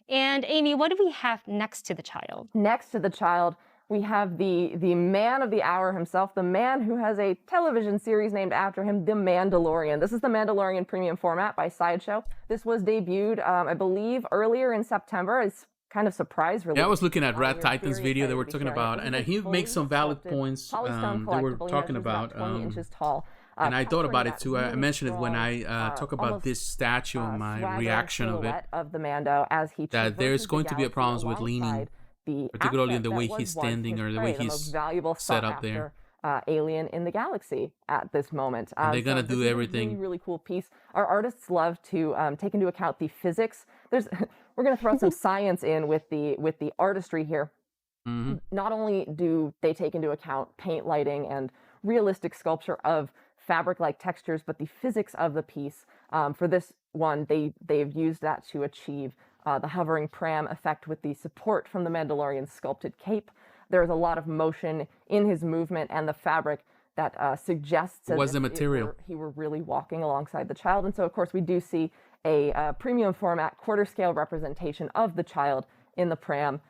And Amy, what do we have next to the child? Next to the child, we have the man of the hour himself, the man who has a television series named after him, The Mandalorian. This is the Mandalorian premium format by Sideshow. This was debuted, I believe, earlier in September. It's kind of surprise release. Yeah, I was looking at Rat Titan's video they were talking about, and he makes some valid points they were talking about. 20 inches tall. And I thought about it too. I mentioned it when I talk about this statue and my reaction of it. Of the Mando as he that there's going to be a problem with leaning, particularly in the way he's standing or the way he's set up there. Alien in the galaxy at this moment. And they're gonna do everything. Really, really cool piece. Our artists love to take into account the physics. We're gonna throw some science in with the artistry here. Mm-hmm. Not only do they take into account paint, lighting, and realistic sculpture of fabric-like textures, but the physics of the piece. For this one, they've used that to achieve the hovering pram effect with the support from the Mandalorian's sculpted cape. There's a lot of motion in his movement and the fabric that suggests what was the material he were really walking alongside the child. And so, of course, we do see a premium format quarter-scale representation of the child in the pram.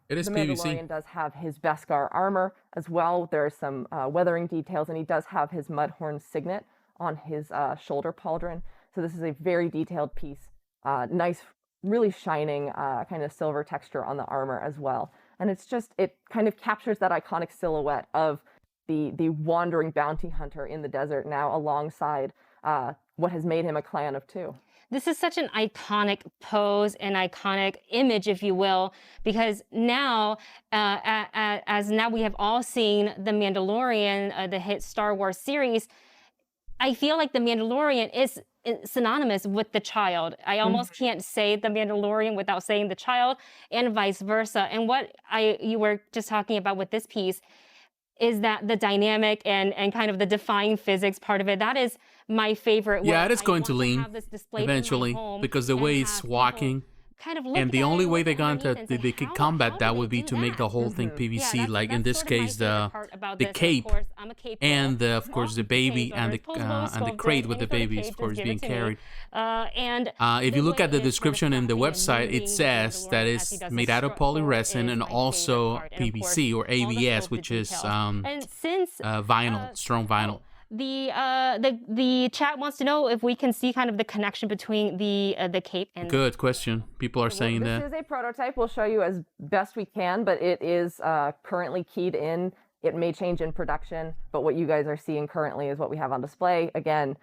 It is the PVC. Mandalorian does have his Beskar armor as well. There are some weathering details, and he does have his Mudhorn signet on his shoulder pauldron. So this is a very detailed piece. Nice, really shining kind of silver texture on the armor as well. And it kind of captures that iconic silhouette of the wandering bounty hunter in the desert now alongside what has made him a clan of two. This is such an iconic pose, an iconic image, if you will, because now, as now we have all seen The Mandalorian, the hit Star Wars series, I feel like The Mandalorian is synonymous with the child. I almost can't say The Mandalorian without saying the child, and vice versa. And what you were just talking about with this piece is that the dynamic and kind of the defying physics part of it, that is my favorite. Yeah, it is going to lean eventually because the way it's walking kind of look And the at only it, way look they got underneath into and say, they could how combat do that they would be do to make the that? whole thing Yeah, PVC, like in that's this sort of my case favorite part about the this. Of cape course, I'm a cape girl. and of course the baby Capes are and disposable, so the if crate there's with the any sort of baby, of cape, course, just give being it to me. carried. And If you look way at the is sort of description in the stopping and website, moving it the says that Mandalorian as he it's does made his out of stroke polyresin is and my also favorite part. And of course, PVC or all the ABS, sculpted which is details. And since vinyl, strong vinyl. the chat wants to know if we can see kind of the connection between the cape and Good question. People are saying this that. This is a prototype. We'll show you as best we can, but it is currently keyed in. It may change in production, but what you guys are seeing currently is what we have on display. Again,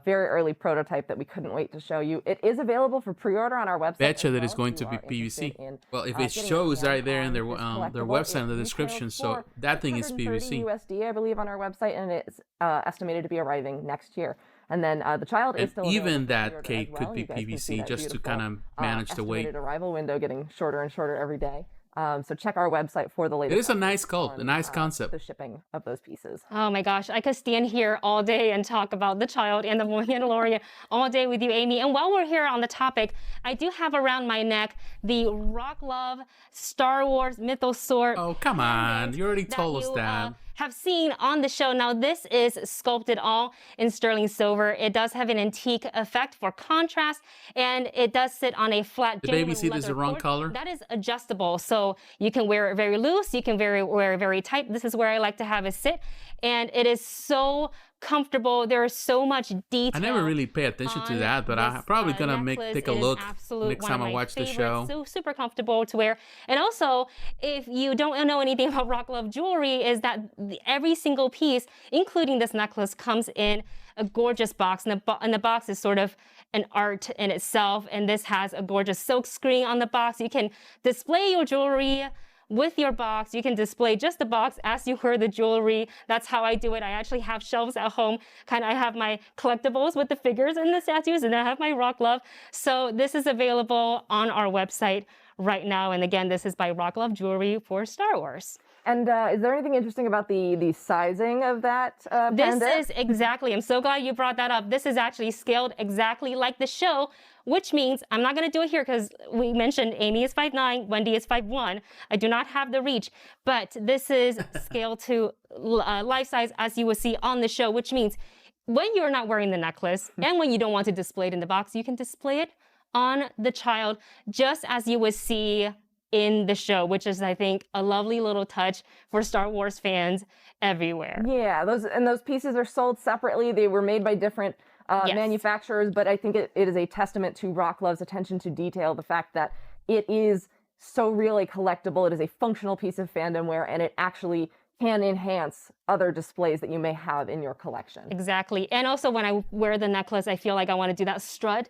very early prototype that we couldn't wait to show you. It is available for pre-order on our website. Betcha that it's going to be PVC. Well, if it shows right there in their website in the description, so that thing is PVC. USD, I believe, on our website, and it's estimated to be arriving next year. And then the child is still even that cape could be PVC, just to kind of manage the weight. Arrival window getting shorter and shorter every day. So check our website for the latest. It is a nice sculpt, a nice concept. The shipping of those pieces. Oh my gosh, I could stand here all day and talk about the child and the Mandalorian all day with you, Amy. And while we're here on the topic, I do have around my neck the Rock Love Star Wars Mythosaur. Oh, come on. You already told us that. Have seen on the show. Now this is sculpted all in sterling silver. It does have an antique effect for contrast, and it does sit on a flat. The baby seat is the wrong color. That is adjustable, so you can wear it very loose, you can wear it very tight. This is where I like to have it sit, and it is so comfortable. There is so much detail. I never really pay attention to that, but I'm probably gonna take a look next time I watch the show. So super comfortable to wear. And also, if you don't know anything about Rock Love jewelry, is that every single piece, including this necklace, comes in a gorgeous box, and the box is sort of an art in itself. And this has a gorgeous silk screen on the box. You can display your jewelry with your box. You can display just the box as you wear the jewelry. That's how I do it. I actually have shelves at home. I have my collectibles with the figures and the statues, and I have my Rock Love. So this is available on our website right now. And again, this is by Rock Love Jewelry for Star Wars. And is there anything interesting about the sizing of that This is exactly, I'm so glad you brought that up. This is actually scaled exactly like the show, which means, I'm not going to do it here because we mentioned Amy is 5'9", Wendy is 5'1". I do not have the reach, but this is scaled to life size as you will see on the show, which means when you're not wearing the necklace and when you don't want to display it in the box, you can display it on the child just as you would see in the show, which is, I think, a lovely little touch for Star Wars fans everywhere. Yeah, those pieces are sold separately. They were made by different manufacturers, but I think it is a testament to Rock Love's attention to detail, the fact that it is so really collectible. It is a functional piece of fandom wear, and it actually can enhance other displays that you may have in your collection. Exactly. And also when I wear the necklace, I feel like I want to do that strut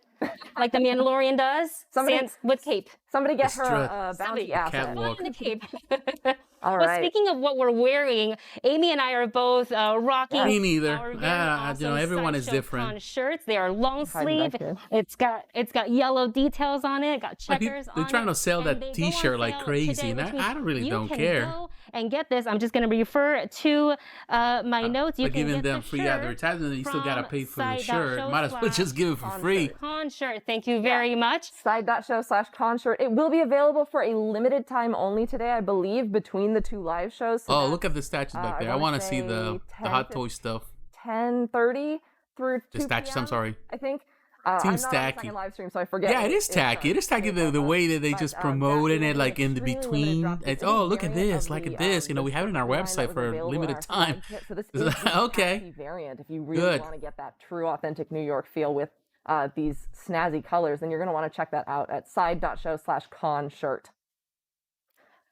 like the Mandalorian does. With cape. Somebody get her a bounty asset. The cape. All right. Well, speaking of what we're wearing, Amy and I are both rocking. Me neither. Awesome everyone is Sideshow different. Con shirts. They are long sleeve. It's got yellow details on it. Got checkers on it. They're trying to sell that T-shirt like crazy, and I don't care. Go and get this. I'm just going to refer to my notes. You By can giving get them the free shirt advertising, you still gotta pay for the shirt. SIDE.SHOW Might as well just give it for free. Con shirt. Thank you very much. SIDE.SHOW/con shirt. It will be available for a limited time only today, I believe, between the two live shows. So look at the statues back there. I want to see the Hot Toy stuff. 10:30 through 2 The statues, PM, I'm sorry. I think. Seems I'm not tacky. on the live stream, so I forget. Yeah, it is tacky. It is tacky the way that they just promoted it, like in the between. It's, look at this, look at this. We have it on our website for a limited time. So this is okay. Variant. If you really want to get that true, authentic New York feel with these snazzy colors, then you're going to want to check that out at SIDE.SHOW/con shirt.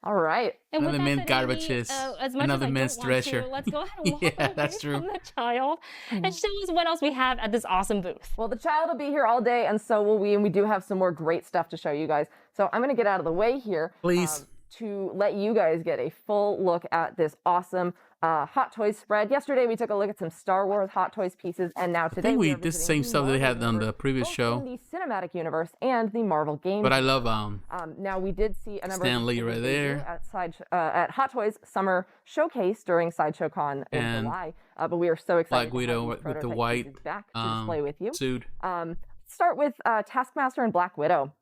All right. And another men's garbage is another men's treasure. Let's go ahead and walk yeah, that's true. From the child and show us what else we have at this awesome booth. Well, the child will be here all day, and so will we, and we do have some more great stuff to show you guys. So I'm going to get out of the way here. Please. To let you guys get a full look at this awesome Hot Toys spread. Yesterday we took a look at some Star Wars Hot Toys pieces, and now today we this is the same stuff that they had on the previous show. In the cinematic universe and the Marvel games. But I love now we did see a number Stan of Lee right there at Hot Toys Summer Showcase during Sideshow Con in July. But we are so excited. Black Widow with the white back to display with you. Suit. Start with Taskmaster and Black Widow.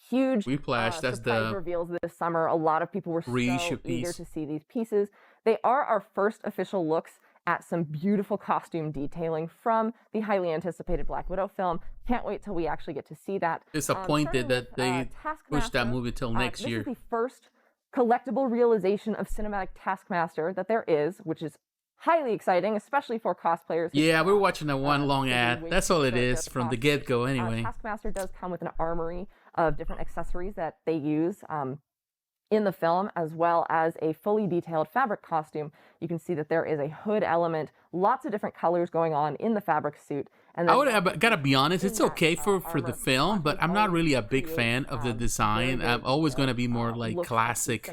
huge Whiplash, that's surprise the reveals this summer. A lot of people were so reissue eager piece. to see these pieces. They are our first official looks at some beautiful costume detailing from the highly anticipated Black Widow film. Can't wait till we actually get to see that. Disappointed that they pushed that movie till next year. This is the first collectible realization of cinematic Taskmaster that there is, which is highly exciting, especially for cosplayers. Yeah, we were watching that one long ad. That's all it is from the get-go anyway. Taskmaster does come with an armory of different accessories that they use in the film, as well as a fully detailed fabric costume. You can see that there is a hood element, lots of different colors going on in the fabric suit. And I would have gotta be honest, it's okay for the film, but I'm not really a big fan of the design. I'm always gonna be more like classic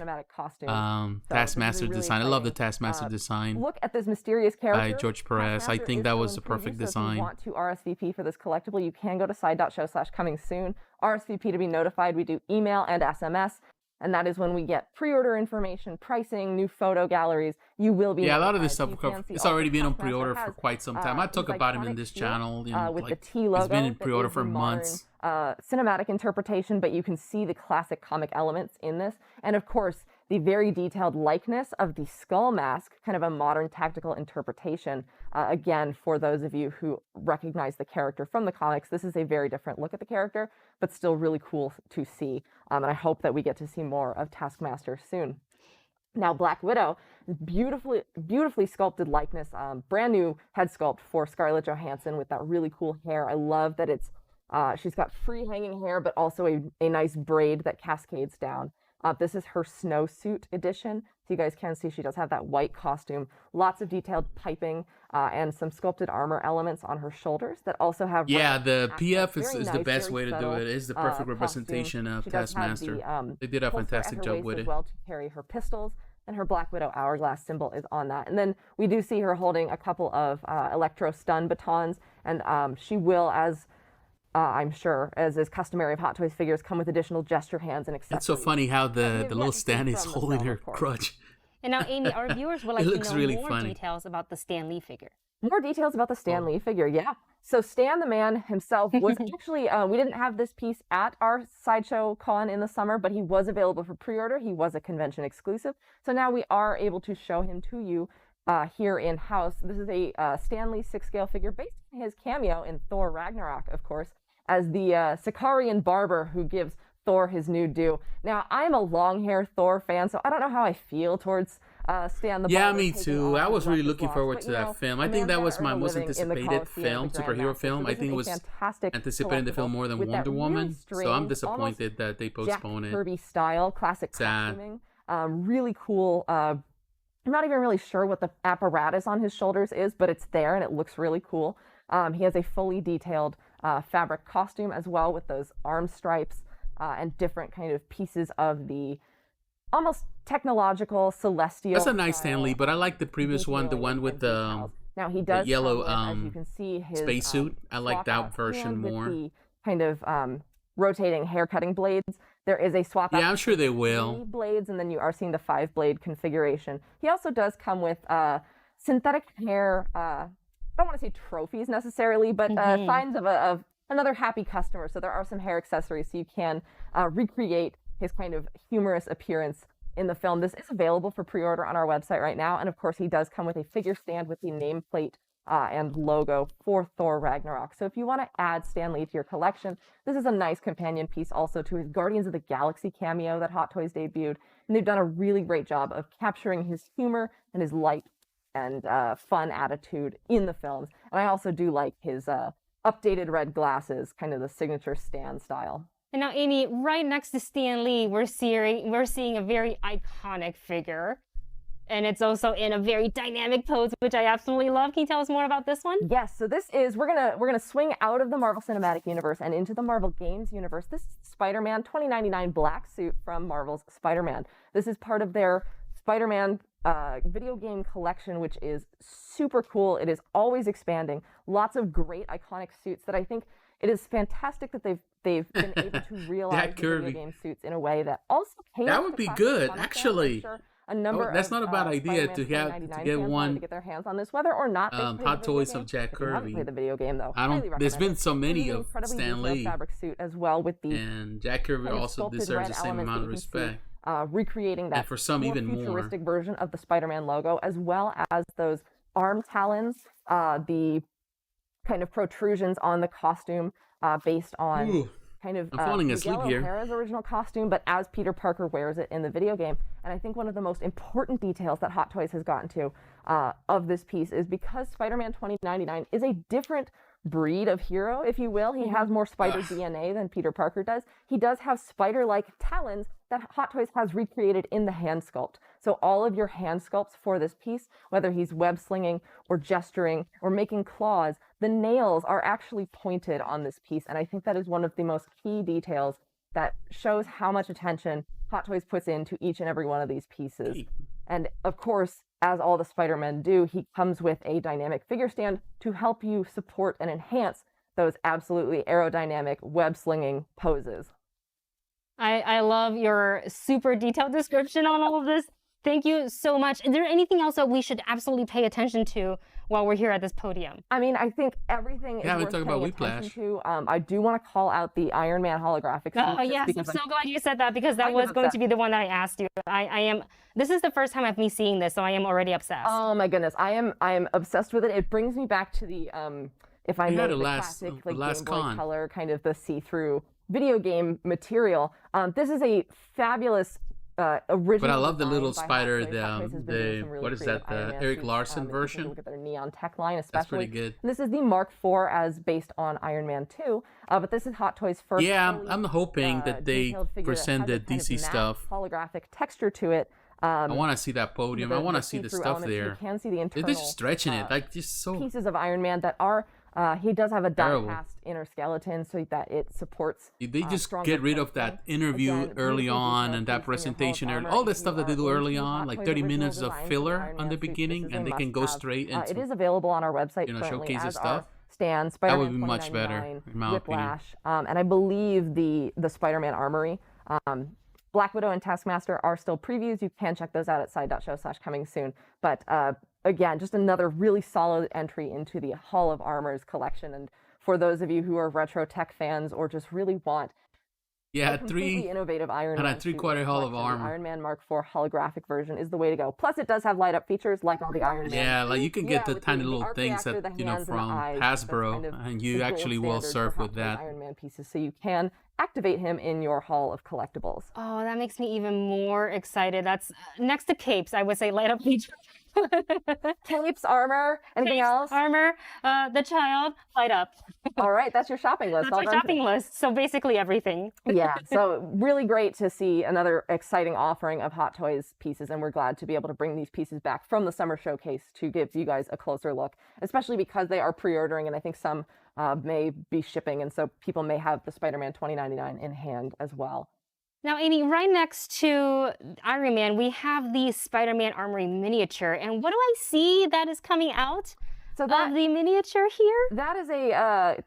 Taskmaster design. I love the Taskmaster design. Look at this mysterious character by George Perez. I think that was the perfect design. If you want to RSVP for this collectible, you can go to side.show/coming soon. RSVP to be notified. We do email and SMS. And that is when we get pre-order information, pricing, new photo galleries. You will be a lot of this notified. stuff it's already been on pre-order for quite some time. I talk about him in this channel. You know, with like, the T logo, it's been in pre-order for months. Cinematic interpretation, but you can see the classic comic elements in this, and of course the very detailed likeness of the skull mask, kind of a modern tactical interpretation. Again, for those of you who recognize the character from the comics, this is a very different look at the character, but still really cool to see. And I hope that we get to see more of Taskmaster soon. Now, Black Widow, beautifully sculpted likeness, brand new head sculpt for Scarlett Johansson with that really cool hair. I love that it's she's got free hanging hair, but also a nice braid that cascades down. This is her snowsuit edition. So you guys can see she does have that white costume, lots of detailed piping, and some sculpted armor elements on her shoulders that also have... Yeah, the PF is the best way to do it. It's the perfect representation of Taskmaster. They did a fantastic job with it. As well to carry her pistols, and her Black Widow hourglass symbol is on that. And then we do see her holding a couple of electro stun batons, and she will, as I'm sure, as is customary of Hot Toys figures, come with additional gesture hands and accessories. It's so funny how the little stand is holding her crutch. And now, Amy, our viewers would like to know really more funny. details about the Stan Lee figure. More details about the Stan Lee figure, yeah. So Stan the man himself was actually, we didn't have this piece at our Sideshow Con in the summer, but he was available for pre-order. He was a convention exclusive. So now we are able to show him to you here in-house. This is a Stan Lee 6-scale figure based on his cameo in Thor Ragnarok, of course, as the Sicarian barber who gives Thor his new due. Now, I'm a long-hair Thor fan, so I don't know how I feel towards Stan the Barber. Yeah, me too. I was really looking forward to that film. I think that was my most anticipated film, superhero film. I think it was anticipated the film more than Wonder Woman, so I'm disappointed that they postponed it. Jack Kirby style, classic costuming. Really cool. I'm not even really sure what the apparatus on his shoulders is, but it's there and it looks really cool. He has a fully detailed fabric costume as well, with those arm stripes and different kind of pieces of the almost technological celestial. That's a nice Stan Lee, but I like the previous one, the one with the now he does yellow as you can see, his spacesuit. I like that version more. With the kind of rotating hair cutting blades. There is a swap out. Yeah, I'm sure they will. Blades, and then you are seeing the 5-blade configuration. He also does come with synthetic hair. I don't want to say trophies necessarily, but signs of another happy customer. So there are some hair accessories, so you can recreate his kind of humorous appearance in the film. This is available for pre-order on our website right now, and of course he does come with a figure stand with the nameplate and logo for Thor Ragnarok. So if you want to add Stan Lee to your collection, this is a nice companion piece also to his Guardians of the Galaxy cameo that Hot Toys debuted, and they've done a really great job of capturing his humor and his light and fun attitude in the films. And I also do like his updated red glasses, kind of the signature Stan style. And now, Amy, right next to Stan Lee, we're seeing a very iconic figure. And it's also in a very dynamic pose, which I absolutely love. Can you tell us more about this one? Yes, so this is, we're gonna swing out of the Marvel Cinematic Universe and into the Marvel Games universe. This is Spider-Man 2099 black suit from Marvel's Spider-Man. This is part of their Spider-Man video game collection, which is super cool. It is always expanding. Lots of great iconic suits that I think it is fantastic that they've been able to realize the video game suits in a way that also caters that would be good, actually. a number that's of not a bad idea to get one to get their hands on this, whether or not they Hot Toys of Jack If you haven't Kirby. played the video game though, I don't. There's been so many of Stan Lee, fabric suit as well with the and Jack Kirby also deserves the same amount of respect. Recreating that and for some even more futuristic version of the Spider-Man logo, as well as those arm talons, the kind of protrusions on the costume based on kind of I'm falling asleep Miguel here. O'Hara's original costume, but as Peter Parker wears it in the video game. And I think one of the most important details that Hot Toys has gotten to of this piece is because Spider-Man 2099 is a different breed of hero, if you will. He has more spider DNA than Peter Parker does. He does have spider-like talons that Hot Toys has recreated in the hand sculpt. So all of your hand sculpts for this piece, whether he's web slinging or gesturing or making claws, the nails are actually pointed on this piece. And I think that is one of the most key details that shows how much attention Hot Toys puts into each and every one of these pieces. And of course, as all the Spider-Men do, he comes with a dynamic figure stand to help you support and enhance those absolutely aerodynamic web slinging poses. I love your super detailed description on all of this. Thank you so much. Is there anything else that we should absolutely pay attention to while we're here at this podium? I mean, I think everything is worth paying attention to. I do want to call out the Iron Man holographic suit. Oh yes, I'm so glad you said that because that was going to be the one that I asked you. I am. This is the first time I've been seeing this, so I am already obsessed. Oh my goodness, I am obsessed with it. It brings me back to the if I may, the classic like Game Boy Color kind of the see-through video game material. This is a fabulous original. But I love the little by spider, Hot Toys. the what is that, the Eric Larson version? Look at their neon tech line, especially. That's pretty good. And this is the Mark IV as based on Iron Man 2, but this is Hot Toys' first. Yeah, I'm hoping that they present the DC stuff. Holographic texture to it. I want to see that podium. I want to see the stuff there. You can see the internal. They're just stretching it, like just so. Pieces of Iron Man that are. He does have a die-cast inner skeleton so that it supports. They just get rid of that interview early on and that presentation, all the stuff that they do early on, like 30 minutes of filler on the beginning, and they can go straight into. It is available on our website. Showcase the stuff. Stands. That would be much better, in my Whiplash, and I believe the Spider-Man Armory. Black Widow and Taskmaster are still previews. You can check those out at side.show/coming soon. But again, just another really solid entry into the Hall of Armors collection. And for those of you who are retro tech fans or just really want a completely innovative Iron Man 3/4 Hall of Armor, Iron Man Mark IV holographic version is the way to go. Plus, it does have light-up features like all the Iron Man. Yeah, like you can get the tiny little things that from Hasbro, and you actually will surf with that. Iron Man pieces, so you can activate him in your Hall of Collectibles. Oh, that makes me even more excited. That's next to capes, I would say light up features. Capes, armor, anything else? Armor, the child, light up. All right, that's your shopping list. That's my shopping list. So basically everything. Yeah, so really great to see another exciting offering of Hot Toys pieces, and we're glad to be able to bring these pieces back from the summer showcase to give you guys a closer look, especially because they are pre-ordering, and I think some may be shipping, and so people may have the Spider-Man 2099 in hand as well. Now, Amy, right next to Iron Man, we have the Spider-Man Armory miniature. And what do I see that is coming out of the miniature here? That is a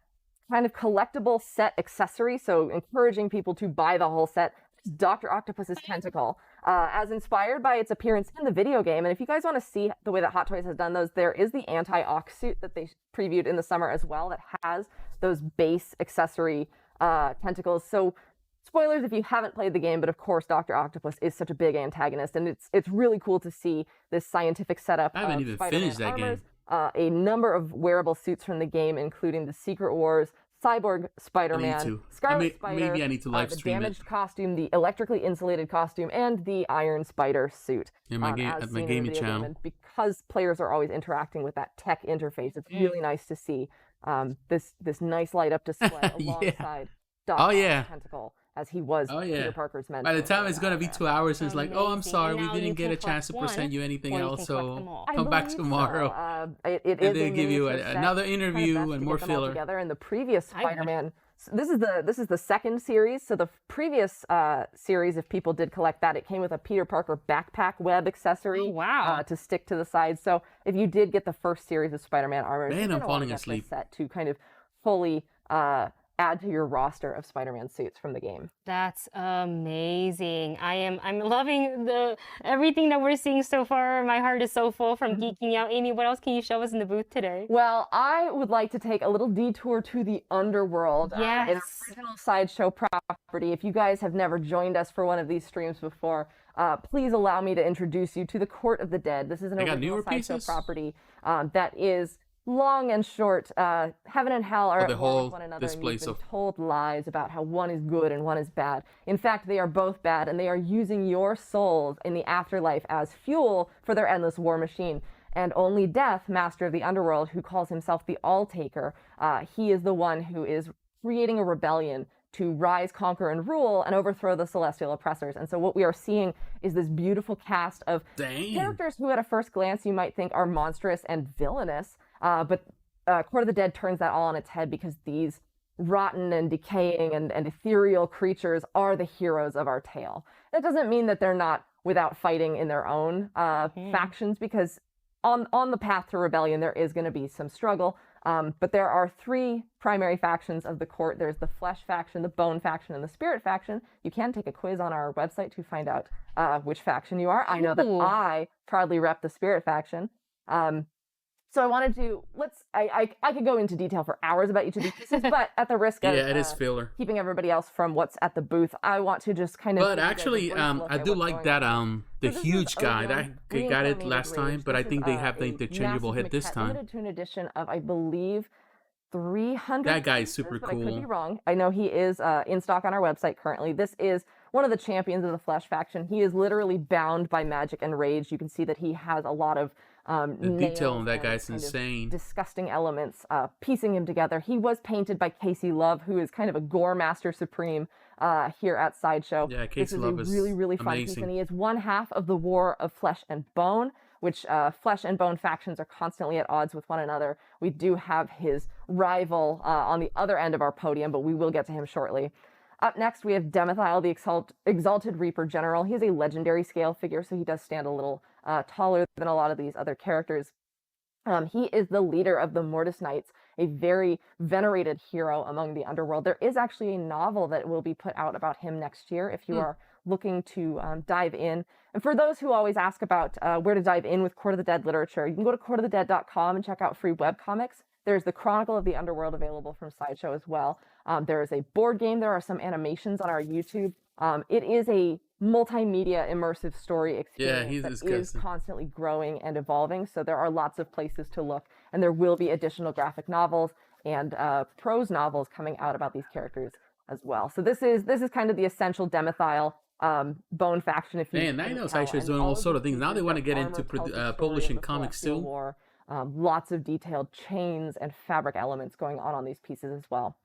kind of collectible set accessory, so encouraging people to buy the whole set. Dr. Octopus's tentacle, as inspired by its appearance in the video game. And if you guys want to see the way that Hot Toys has done those, there is the anti-Ock suit that they previewed in the summer as well that has those base accessory tentacles. So spoilers if you haven't played the game, but of course Dr. Octopus is such a big antagonist, and it's really cool to see this scientific setup. I haven't even finished that game. A number of wearable suits from the game, including the Secret Wars, Cyborg Spider-Man, Scarlet Spider, maybe I need to live the stream damaged costume, the electrically insulated costume, and the Iron Spider suit. In my gaming channel. And because players are always interacting with that tech interface, it's really nice to see this nice light up display alongside Doc's tentacle, as he was Peter Parker's mentor. By the time it's going to be 2 hours, it's like, oh, I'm sorry, we didn't get a chance to present you anything else, so come back tomorrow. And they give you another interview and more filler. Together in the previous Spider-Man, this is the second series. So the previous series, if people did collect that, it came with a Peter Parker backpack web accessory to stick to the side. So if you did get the first series of Spider-Man armor, I'm falling asleep. Set to kind of fully add to your roster of Spider-Man suits from the game. That's amazing. I'm loving everything that we're seeing so far. My heart is so full from geeking out. Amy, what else can you show us in the booth today? Well, I would like to take a little detour to the underworld. Yes. An original Sideshow property. If you guys have never joined us for one of these streams before, please allow me to introduce you to the Court of the Dead. This is an original Sideshow property that is long and short. Heaven and hell are at war with one another, and you've been told lies about how one is good and one is bad. In fact, they are both bad, and they are using your souls in the afterlife as fuel for their endless war machine. And only Death, master of the underworld, who calls himself the All-Taker, he is the one who is creating a rebellion to rise, conquer, and rule, and overthrow the celestial oppressors. And so what we are seeing is this beautiful cast of characters who at a first glance you might think are monstrous and villainous, but Court of the Dead turns that all on its head, because these rotten and decaying and ethereal creatures are the heroes of our tale. That doesn't mean that they're not without fighting in their own factions, because on the path to rebellion there is going to be some struggle. But there are 3 primary factions of the court. There's the flesh faction, the bone faction, and the spirit faction. You can take a quiz on our website to find out which faction you are. I know that I proudly rep the spirit faction. So I wanted to, I could go into detail for hours about each of these pieces, but at the risk of it is filler. Keeping everybody else from what's at the booth, I want to just kind of... But actually, I do like that, the huge guy. That got it last time, but I think they have the interchangeable hit this time. Limited to an edition of, I believe, 300. That guy is super cool. I could be wrong. I know he is in stock on our website currently. This is one of the champions of the Flesh faction. He is literally bound by magic and rage. You can see that he has a lot of the detail on that guy's insane. Disgusting elements piecing him together. He was painted by Casey Love, who is kind of a gore master supreme here at Sideshow. Yeah, Casey Love is really, really fun piece, and he is one half of the War of Flesh and Bone, which flesh and bone factions are constantly at odds with one another. We do have his rival on the other end of our podium, but we will get to him shortly. Up next, we have Demethyle, the Exalted Reaper General. He is a legendary scale figure, so he does stand a little taller than a lot of these other characters. He is the leader of the Mortis Knights, a very venerated hero among the underworld. There is actually a novel that will be put out about him next year if you are looking to dive in. And for those who always ask about where to dive in with Court of the Dead literature, you can go to courtofthedead.com and check out free webcomics. There's the Chronicle of the Underworld available from Sideshow as well. There is a board game. There are some animations on our YouTube. It is a multimedia immersive story experience that is constantly growing and evolving. So there are lots of places to look, and there will be additional graphic novels and prose novels coming out about these characters as well. So this is kind of the essential Demethyle bone faction. If you man, I know Sideshow is doing all sort of things. Now they want to get into publishing comics too. Lots of detailed chains and fabric elements going on these pieces as well.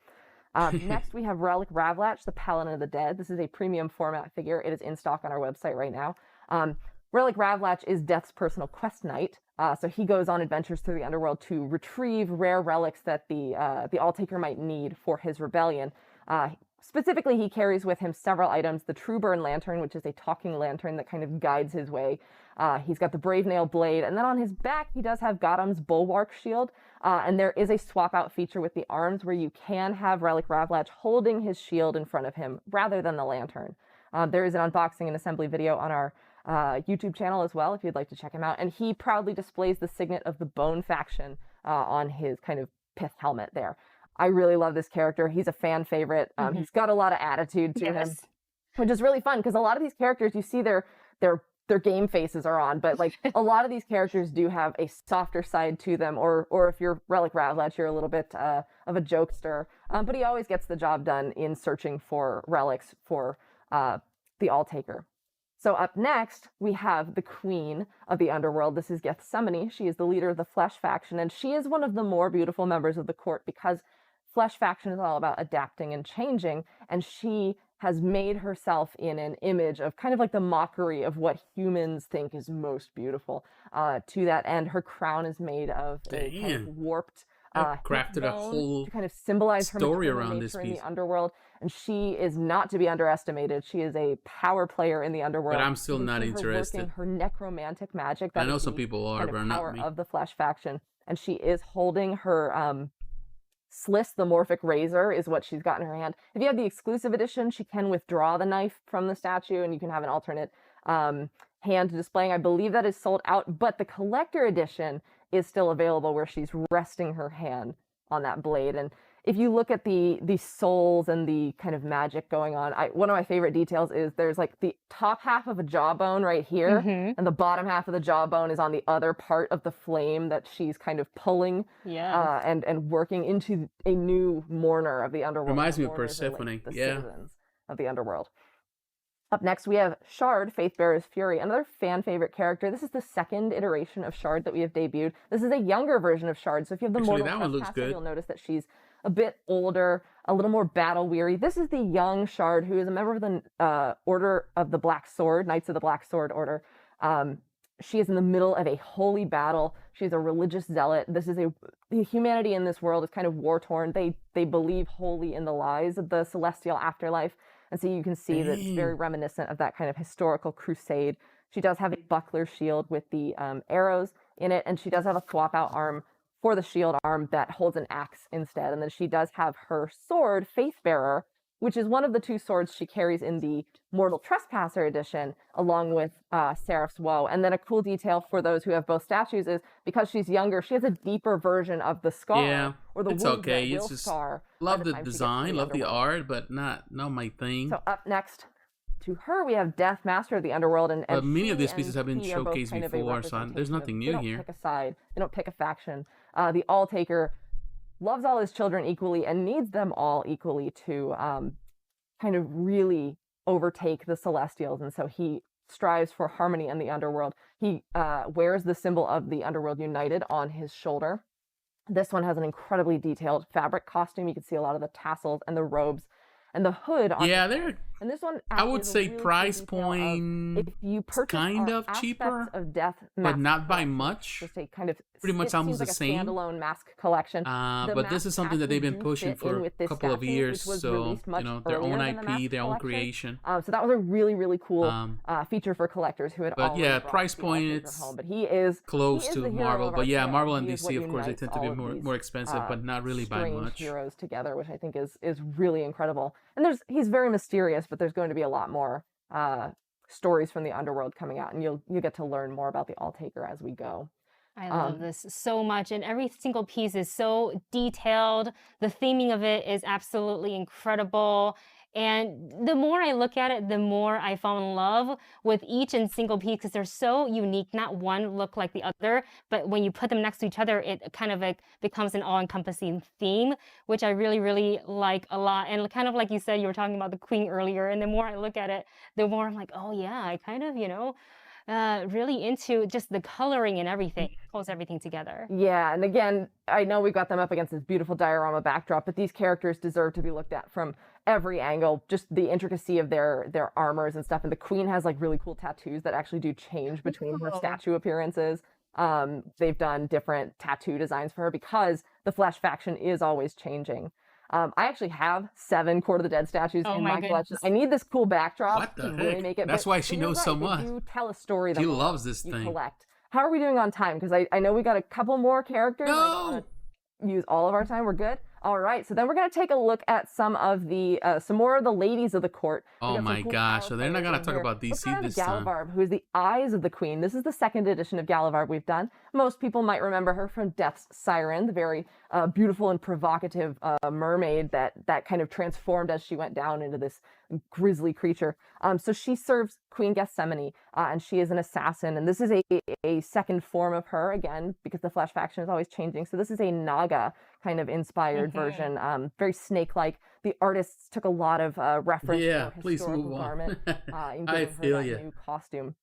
Next, we have Relic Ravlatch, the Paladin of the Dead. This is a premium format figure. It is in stock on our website right now. Relic Ravlatch is Death's personal quest knight. So he goes on adventures through the underworld to retrieve rare relics that the All-Taker might need for his rebellion. Specifically, he carries with him several items. The Trueburn Lantern, which is a talking lantern that kind of guides his way. He's got the Brave Nail Blade, and then on his back, he does have Gotham's Bulwark Shield. And there is a swap-out feature with the arms where you can have Relic Ravlatch holding his shield in front of him rather than the lantern. There is an unboxing and assembly video on our YouTube channel as well if you'd like to check him out. And he proudly displays the signet of the Bone faction on his kind of pith helmet there. I really love this character. He's a fan favorite. He's got a lot of attitude to him, which is really fun because a lot of these characters, you see their game faces are on, but like a lot of these characters do have a softer side to them, or if you're Relic Ravlatch, you're a little bit of a jokester. But he always gets the job done in searching for relics for the All-Taker. So up next, we have the Queen of the Underworld. This is Gethsemane. She is the leader of the Flesh faction, and she is one of the more beautiful members of the court because Flesh faction is all about adapting and changing, and she has made herself in an image of kind of like the mockery of what humans think is most beautiful. To that end, her crown is made of a kind of warped crafted a whole to kind of symbolize story her around this in piece. the underworld, and she is not to be underestimated. She is a power player in the underworld. But I'm still not interested. Her necromantic magic. I know some people are, but not me. Of the Flesh faction, and she is holding her Sliss the Morphic Razor is what she's got in her hand. If you have the exclusive edition, she can withdraw the knife from the statue, and you can have an alternate hand displaying. I believe that is sold out, but the collector edition is still available where she's resting her hand on that blade. And if you look at the souls and the kind of magic going on, one of my favorite details is there's like the top half of a jawbone right here, and the bottom half of the jawbone is on the other part of the flame that she's kind of pulling and working into a new mourner of the underworld. Reminds me of Persephone. The citizens of the underworld. Up next, we have Shard, Faithbearer's Fury, another fan favorite character. This is the second iteration of Shard that we have debuted. This is a younger version of Shard, so if you have the Mortal Trespasser, you'll notice that she's a bit older, a little more battle weary. This is the young Shard who is a member of the Order of the Black Sword, Knights of the Black Sword Order. She is in the middle of a holy battle. She's a religious zealot. The humanity in this world is kind of war-torn. They believe wholly in the lies of the celestial afterlife. And so you can see that it's very reminiscent of that kind of historical crusade. She does have a buckler shield with the arrows in it, and she does have a swap-out arm for the shield arm that holds an axe instead. And then she does have her sword, Faithbearer, which is one of the two swords she carries in the Mortal Trespasser edition, along with Seraph's Woe. And then a cool detail for those who have both statues is because she's younger, she has a deeper version of the scar, or the it's wound okay. that will It's just scar. Love the design, love the art, but not my thing. So up next to her, we have Death, Master of the Underworld, and many of these pieces have been showcased before, so there's nothing new here. They don't pick a side. They don't pick a faction. The All-Taker loves all his children equally and needs them all equally to kind of really overtake the Celestials, and so he strives for harmony in the underworld. He wears the symbol of the Underworld United on his shoulder. This one has an incredibly detailed fabric costume. You can see a lot of the tassels and the robes and the hood on and this one I would say price point if you purchase kind of cheaper of Death, but not by much. Just a kind of pretty much almost the like same standalone mask collection. But this is something that they've been pushing for a couple of years, so their own IP, their own creation. So that was a really cool feature for collectors who had price point it's home. But he is close to Marvel, but Marvel and DC of course they tend to be more expensive, but not really by much. Heroes together, which I think is really incredible. And he's very mysterious, but there's going to be a lot more stories from the underworld coming out, and you'll get to learn more about the All-Taker as we go. I love this so much, and every single piece is so detailed. The theming of it is absolutely incredible. And the more I look at it, the more I fall in love with each and single piece because they're so unique. Not one look like the other, but when you put them next to each other, it kind of becomes an all-encompassing theme, which I really like a lot. And kind of like you said, you were talking about the Queen earlier, and the more I look at it, the more I'm like, oh yeah, I kind of, really into just the coloring and everything, pulls everything together. Yeah, and again, I know we got them up against this beautiful diorama backdrop, but these characters deserve to be looked at from every angle, just the intricacy of their armors and stuff. And the Queen has like really cool tattoos that actually do change between her statue appearances. They've done different tattoo designs for her because the Flesh faction is always changing. I actually have 7 Court of the Dead statues in my collection. I need this cool backdrop to really make it. That's why she knows so much. You tell a story that she loves this thing. Collect. How are we doing on time? Because I know we got a couple more characters. No! I don't want to use all of our time. We're good. All right. So then we're gonna take a look at some of the some more of the ladies of the court. Oh my gosh! So they're not gonna talk about DC this time. Galavarb, who is the eyes of the Queen. This is the 2nd edition of Galavarb we've done. Most people might remember her from Death's Siren, the very beautiful and provocative mermaid that kind of transformed as she went down into this grisly creature. So she serves Queen Gethsemane, and she is an assassin. And this is a second form of her, again, because the Flesh faction is always changing. So this is a Naga kind of inspired version, very snake-like. The artists took a lot of reference to her historical garment in giving her that new costume.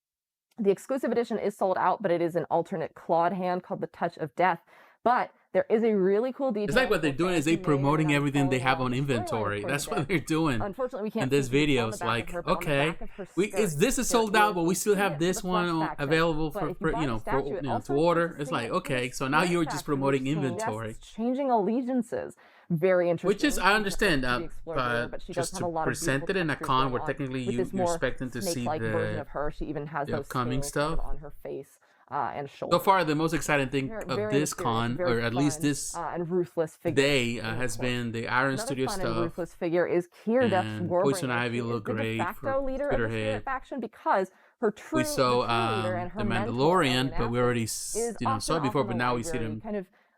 The exclusive edition is sold out, but it is an alternate clawed hand called the Touch of Death. But there is a really cool detail. It's like what they're doing is they're promoting everything they have on inventory. That's what they're doing. Unfortunately, we can't. In this video, it's like, okay, this is sold out, but we still have this one available for to order. It's like, okay, so now you're just promoting inventory. Changing allegiances. Very interesting. Which is, I understand, but just to present it in a con where technically you're expecting to see the version of her. She even has those upcoming stuff on her face. and shoulder. So far, the most exciting thing of this con, or at least this and ruthless day, has been the Iron Studio stuff. Another ruthless figure is Kier, Death's Warbringer. Poison Ivy looked great for leader of the Spirit faction because her true, we saw leader and her the Mandalorian, but we already saw it before, but now we see them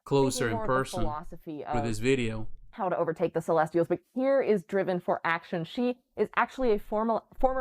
closer in person with this video. How to overtake the Celestials, but Kier is driven for action. She is actually a former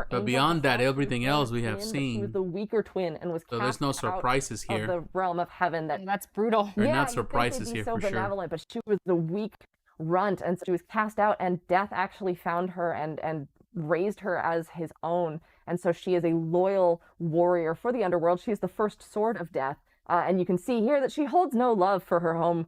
But beyond that, everything else we have seen. She was the weaker twin and was so there's no surprises here. Of the realm of heaven. That's brutal. There are not surprises here so for benevolent, but she was the weak runt, and so she was cast out, and Death actually found her and raised her as his own, and so she is a loyal warrior for the underworld. She is the first sword of Death, and you can see here that she holds no love for her home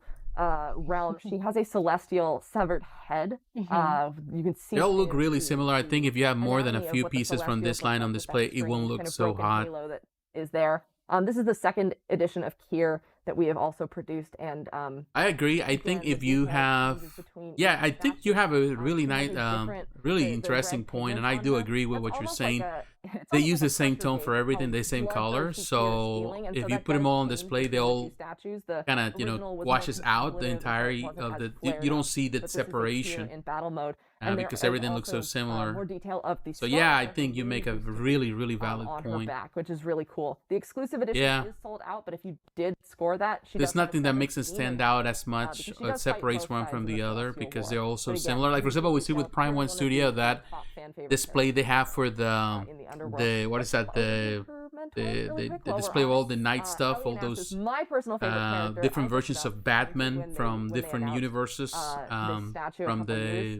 realm. She has a celestial severed head. You can see they all look really similar. I think if you have more than a few pieces from this line on display, it won't look so hot. That is there. This is the second edition of Kier that we have also produced, and I agree. I think if you have, I think you have a really nice, really interesting point, and I do agree with what you're saying. They use the same tone for everything, the same color. So if you put them all on display, they all kind of washes out the entirety of the. You don't see that separation in battle mode. Because everything looks so similar. More detail of the so yeah, I think you make a really, really valid point. Her back, which is really cool. The exclusive edition is sold out, but if you did score that, there's nothing that makes it stand out as much or separates one from the other because they're all so similar. Like for example, we see with Prime One Studio that display they have for the what is that the display of all the night stuff, all those my personal favorite different versions of Batman from different universes, from the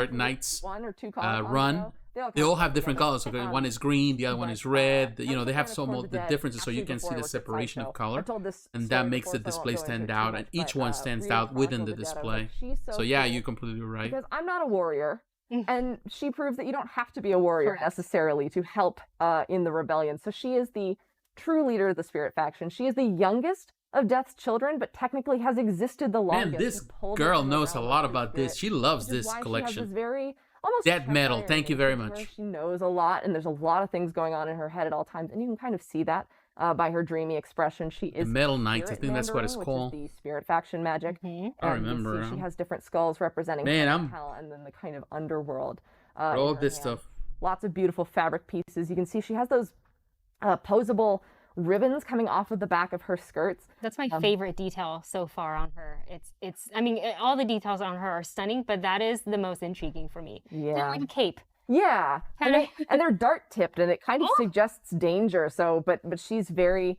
Dark Knight's run. They all have different colors. So one is green, the other one is red. They have some of the differences, so you can see the separation of color, and that makes the display stand out, and each one stands out within the display. So yeah, you're completely right. Because I'm not a warrior. And she proves that you don't have to be a warrior necessarily to help in the rebellion. So she is the true leader of the Spirit faction. She is the youngest of Death's children, but technically has existed the longest. Man, this girl knows a lot about this. She loves this collection. She has this very almost Dead metal. Thank you very much. She knows a lot, and there's a lot of things going on in her head at all times, and you can kind of see that by her dreamy expression. She is the Metal Knights. I think that's what it's called. Which is the Spirit faction magic. I remember. She has different skulls representing hell and then the kind of underworld. All this stuff. Lots of beautiful fabric pieces. You can see she has those posable ribbons coming off of the back of her skirts. That's my favorite detail so far on her. It's I mean, all the details on her are stunning, but that is the most intriguing for me. Yeah. Like a cape. Yeah. And they're dart tipped, and it kind of suggests danger. So but she's very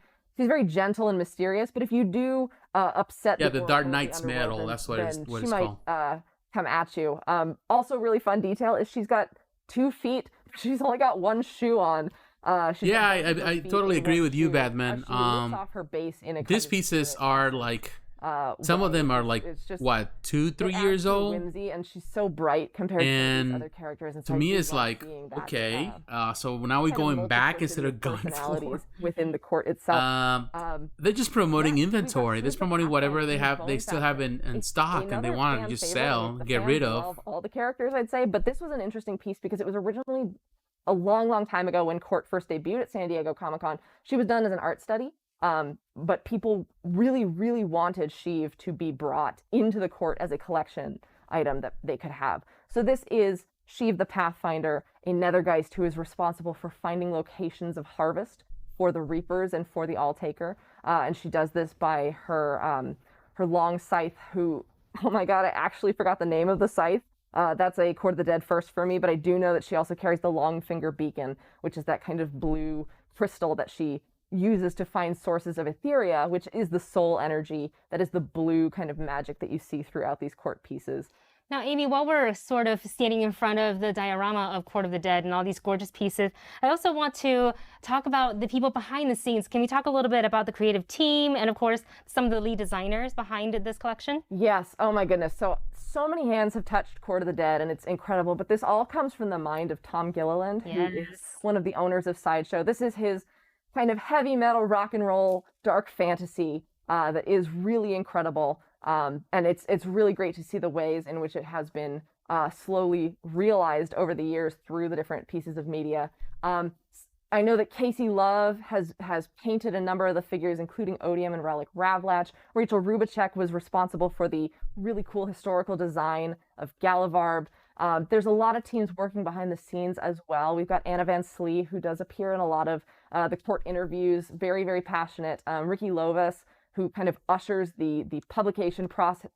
gentle and mysterious, but if you do upset the Dark Knight's metal, that's what it's called. She might come at you. Also really fun detail is she's got 2 feet. She's only got 1 shoe on. I totally agree with you, Batman. Off her base in a these pieces are like some of them are like what 2-3 years old, whimsy, and she's so bright compared to these other characters. And to me, it's like okay, so now we're going back instead of going forward within the court itself. They're just promoting inventory. They're promoting whatever they have. They still have in stock, and they want to just sell, get rid of all the characters, I'd say. But this was an interesting piece because it was originally a long time ago when Court first debuted at San Diego Comic-Con. She was done as an art study. But people really wanted Sheev to be brought into the court as a collection item that they could have. So this is Sheev the Pathfinder, a Nethergeist who is responsible for finding locations of harvest for the Reapers and for the Alltaker. And she does this by her long scythe, who, oh my god, I actually forgot the name of the scythe. That's a Court of the Dead first for me, but I do know that she also carries the Long Finger Beacon, which is that kind of blue crystal that she uses to find sources of Etheria, which is the soul energy, that is the blue kind of magic that you see throughout these court pieces. Now, Amy, while we're sort of standing in front of the diorama of Court of the Dead and all these gorgeous pieces, I also want to talk about the people behind the scenes. Can we talk a little bit about the creative team and, of course, some of the lead designers behind this collection? Yes. Oh, my goodness. So many hands have touched Court of the Dead, and it's incredible. But this all comes from the mind of Tom Gilliland, who is one of the owners of Sideshow. This is his kind of heavy metal, rock and roll, dark fantasy that is really incredible. And it's really great to see the ways in which it has been slowly realized over the years through the different pieces of media. I know that Casey Love has painted a number of the figures, including Odium and Relic Ravlatch. Rachel Rubacek was responsible for the really cool historical design of Galavarb. There's a lot of teams working behind the scenes as well. We've got Anna Van Slee, who does appear in a lot of the court interviews, very, very passionate. Ricky Lovas, who kind of ushers the publication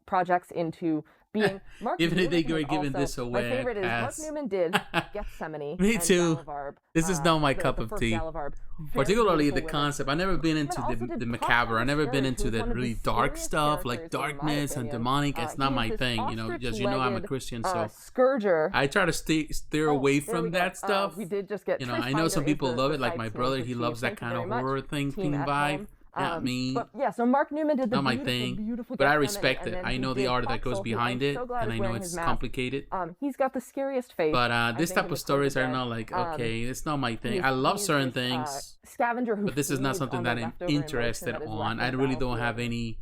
projects into being. Mark Even if they were Newman giving this away, my favorite is Mark Newman did Gethsemane. Me too. Galavarb, This is not my cup of tea. Galavarb. Particularly the beautiful women. concept. I've never been into the macabre. I've never been into the really dark stuff like darkness and demonic. It's not my thing, you know, because you know I'm a Christian, so Scourger. I try to steer away from that stuff. We did just get. You know, I know some people love it, like my brother. He loves that kind of horror thing vibe. Not me. But yeah, so Mark Newman did the not my beautiful, thing. beautiful But I Gethsemane, respect and it. then I he know the did art that goes Huxel, who behind I'm it, so glad and is I know wearing it's his mask. complicated. He's got the scariest face. But this I think, type in of the stories are Dead. not like, okay, it's not my thing. He's- I love he's certain this, things, scavenger who but this is not feeds something on the that I'm leftover interested emotion that is on. left I in really don't battlefield. have any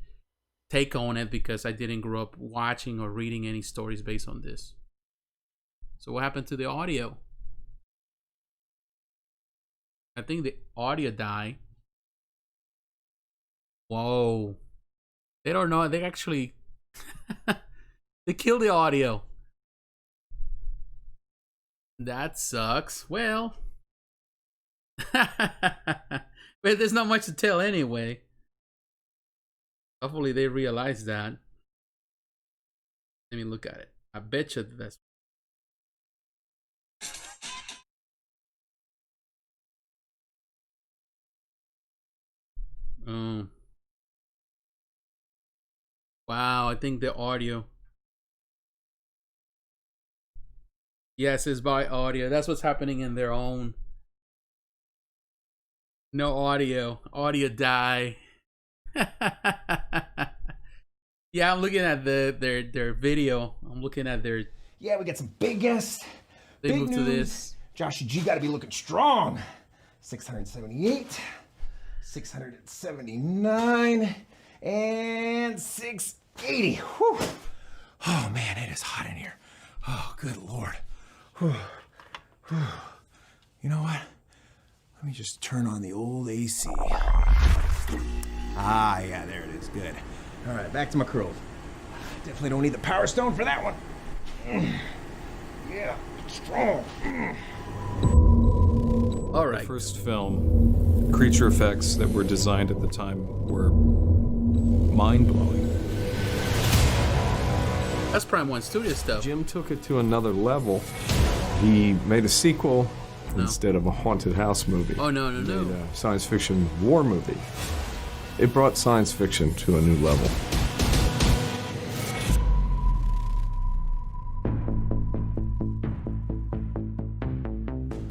take on it because I didn't grow up watching or reading any stories based on this. So what happened to the audio? I think the audio died. Whoa. They don't know. They actually... they killed the audio. That sucks. Well... but there's not much to tell anyway. Hopefully they realize that. Let me look at it. I bet you that's... Wow, I think the audio. Yes, it's by audio. That's what's happening in their own. No audio. Audio die. Yeah, I'm looking at their video. I'm looking at their. Yeah, we got some big guests. They big moved news. to this. Joshy G got to be looking strong. 678, 679, and 680. Whew. Oh man, it is hot in here. Oh, good Lord. Whew. Whew. You know what? Let me just turn on the old AC. Ah, yeah, there it is. Good. All right, back to my curls. Definitely don't need the Power Stone for that one. Yeah, strong. All right. The first film, creature effects that were designed at the time were mind-blowing. That's Prime 1 Studio stuff. Jim took it to another level. He made a sequel instead of a haunted house movie. Oh, no. He made a science fiction war movie. It brought science fiction to a new level.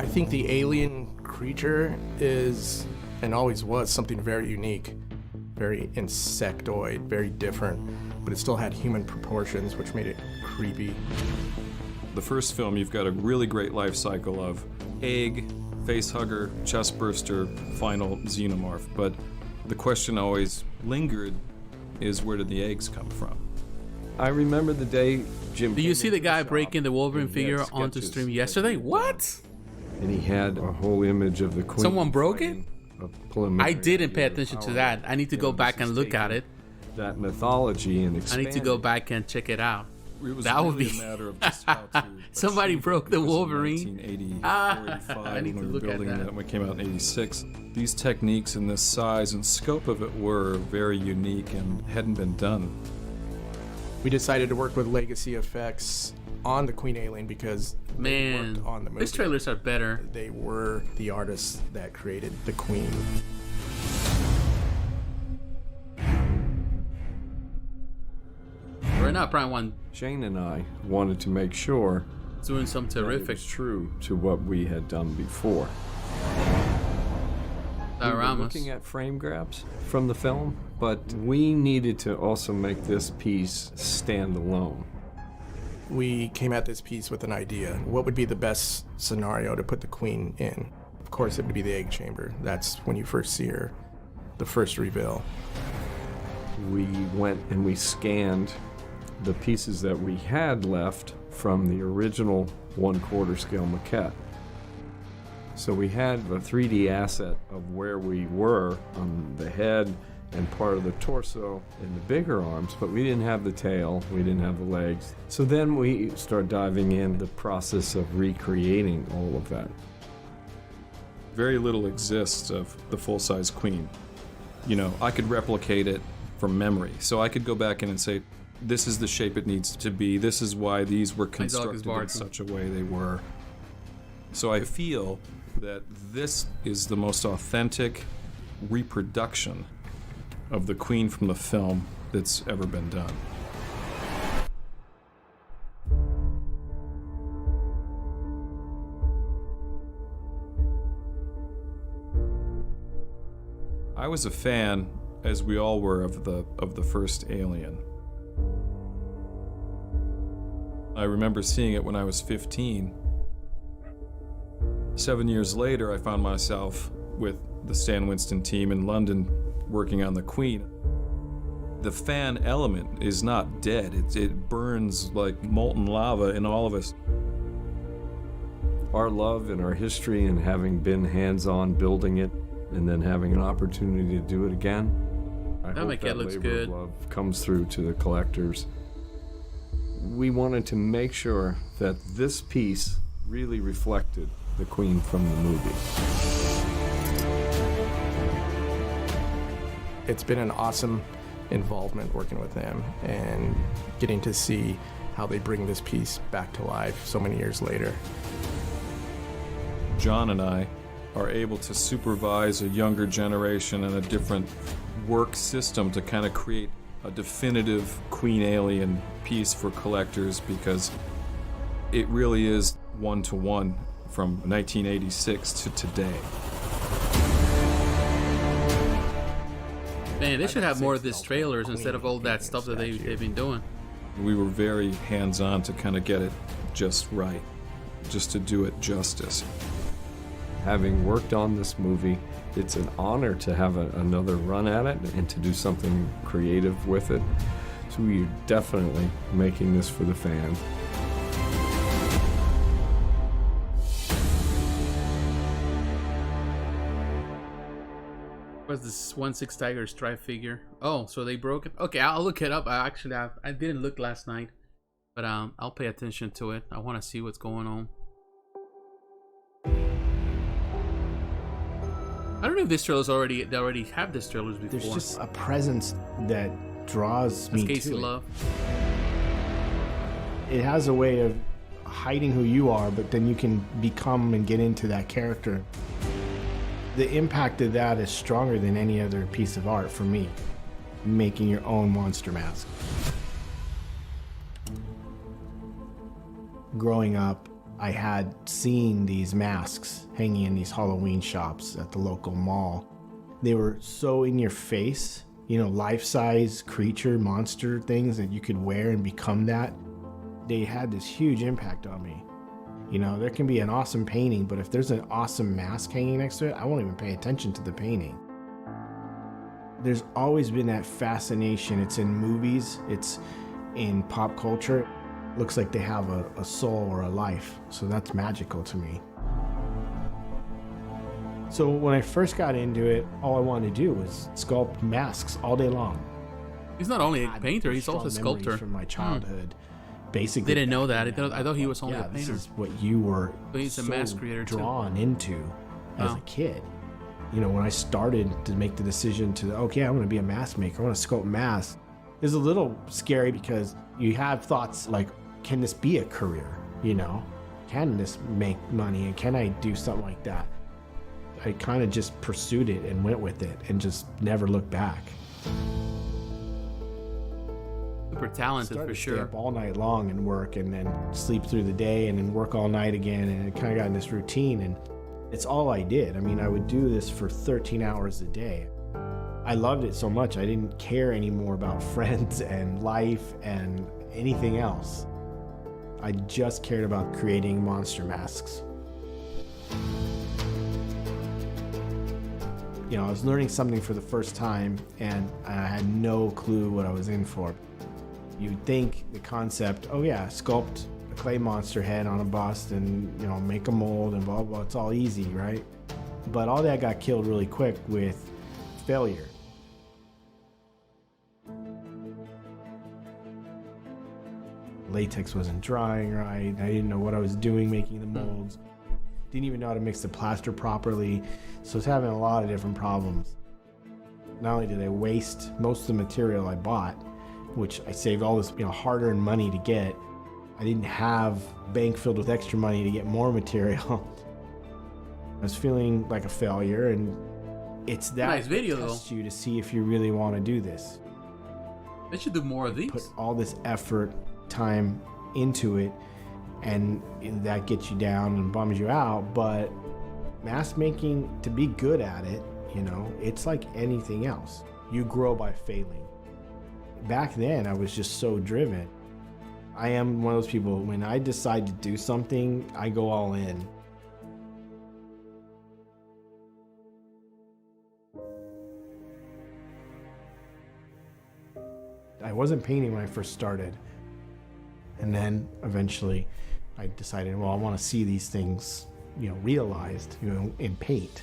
I think the alien creature is, and always was, something very unique, very insectoid, very different, but it still had human proportions, which made it creepy. The first film, you've got a really great life cycle of egg, facehugger, chestburster, final xenomorph, but the question always lingered is, where did the eggs come from? I remember the day Jim... Do you see the guy breaking the Wolverine figure onto stream yesterday? What? And he had a whole image of the Queen. Someone broke it? I didn't pay attention to that. I need to go back and look at it. That mythology and I need to go back and check it out. That would be a matter of just how to somebody broke the Wolverine. 1980, I need to look at that. When it came out in 86. These techniques and this size and scope of it were very unique and hadn't been done. We decided to work with Legacy Effects on the Queen Alien because they worked on the movie. These trailers are better. They were the artists that created the Queen. We're not Prime 1. Shane and I wanted to make sure doing some terrific. It was true to what we had done before. We were looking at frame grabs from the film, but we needed to also make this piece stand alone. We came at this piece with an idea. What would be the best scenario to put the Queen in? Of course, it would be the egg chamber. That's when you first see her, the first reveal. We went and we scanned the pieces that we had left from the original 1/4 scale maquette. So we had a 3D asset of where we were on the head and part of the torso and the bigger arms, but we didn't have the tail, we didn't have the legs. So then we start diving in the process of recreating all of that. Very little exists of the full-size Queen. You know, I could replicate it from memory. So I could go back in and say, this is the shape it needs to be, this is why these were constructed in such a way they were. So I feel that this is the most authentic reproduction of the Queen from the film that's ever been done. I was a fan, as we all were, of the first Alien. I remember seeing it when I was 15. 7 years later, I found myself with the Stan Winston team in London working on the Queen. The fan element is not dead. It burns like molten lava in all of us. Our love and our history and having been hands-on building it and then having an opportunity to do it again, I hope that labor of love comes through to the collectors. We wanted to make sure that this piece really reflected the Queen from the movie. It's been an awesome involvement working with them and getting to see how they bring this piece back to life so many years later. John and I are able to supervise a younger generation and a different work system to kind of create a definitive Queen Alien piece for collectors, because it really is one-to-one from 1986 to today. Man, they should have more of these trailers instead of all that stuff that they've been doing. We were very hands-on to kind of get it just right, just to do it justice. Having worked on this movie, it's an honor to have another run at it and to do something creative with it. So we're definitely making this for the fans. What's this 1/6 Tiger Stripe figure? Oh, so they broke it? Okay, I'll look it up. I didn't look last night, but I'll pay attention to it. I want to see what's going on. I don't know if this trailer's they already have this trailers before. There's just a presence that draws me Casey to Love. It has a way of hiding who you are, but then you can become and get into that character. The impact of that is stronger than any other piece of art for me. Making your own monster mask. Growing up, I had seen these masks hanging in these Halloween shops at the local mall. They were so in your face, you know, life-size creature, monster things that you could wear and become that. They had this huge impact on me. You know, there can be an awesome painting, but if there's an awesome mask hanging next to it, I won't even pay attention to the painting. There's always been that fascination. It's in movies, it's in pop culture. Looks like they have a soul or a life, so that's magical to me. So when I first got into it, all I wanted to do was sculpt masks all day long. He's not only a painter, he's also a sculptor. From my childhood, basically. Didn't know that. I thought he was only a painter. This is what you were he's a mask creator drawn into as a kid. You know, when I started to make the decision to, okay, I'm going to be a mask maker, I want to sculpt masks. It's a little scary because you have thoughts like, can this be a career? You know, can this make money, and can I do something like that? I kind of just pursued it and went with it and just never looked back. Super talented for sure. Stay up all night long and work, and then sleep through the day, and then work all night again, and it kind of got in this routine, and it's all I did. I mean, I would do this for 13 hours a day. I loved it so much I didn't care anymore about friends and life and anything else. I just cared about creating monster masks. You know, I was learning something for the first time, and I had no clue what I was in for. You'd think the concept, oh yeah, sculpt a clay monster head on a bust and, you know, make a mold and blah, blah. It's all easy, right? But all that got killed really quick with failure. Latex wasn't drying right. I didn't know what I was doing making the molds. Didn't even know how to mix the plaster properly. So I was having a lot of different problems. Not only did I waste most of the material I bought, which I saved all this, you know, hard-earned money to get, I didn't have a bank filled with extra money to get more material. I was feeling like a failure, and it's that nice video though. Tests you to see if you really want to do this. They should do more of these. Put all this effort, time into it, and that gets you down and bums you out. But mask making, to be good at it, you know, it's like anything else. You grow by failing. Back then, I was just so driven. I am one of those people, when I decide to do something, I go all in. I wasn't painting when I first started. And then eventually I decided, well, I want to see these things, you know, realized, you know, in paint.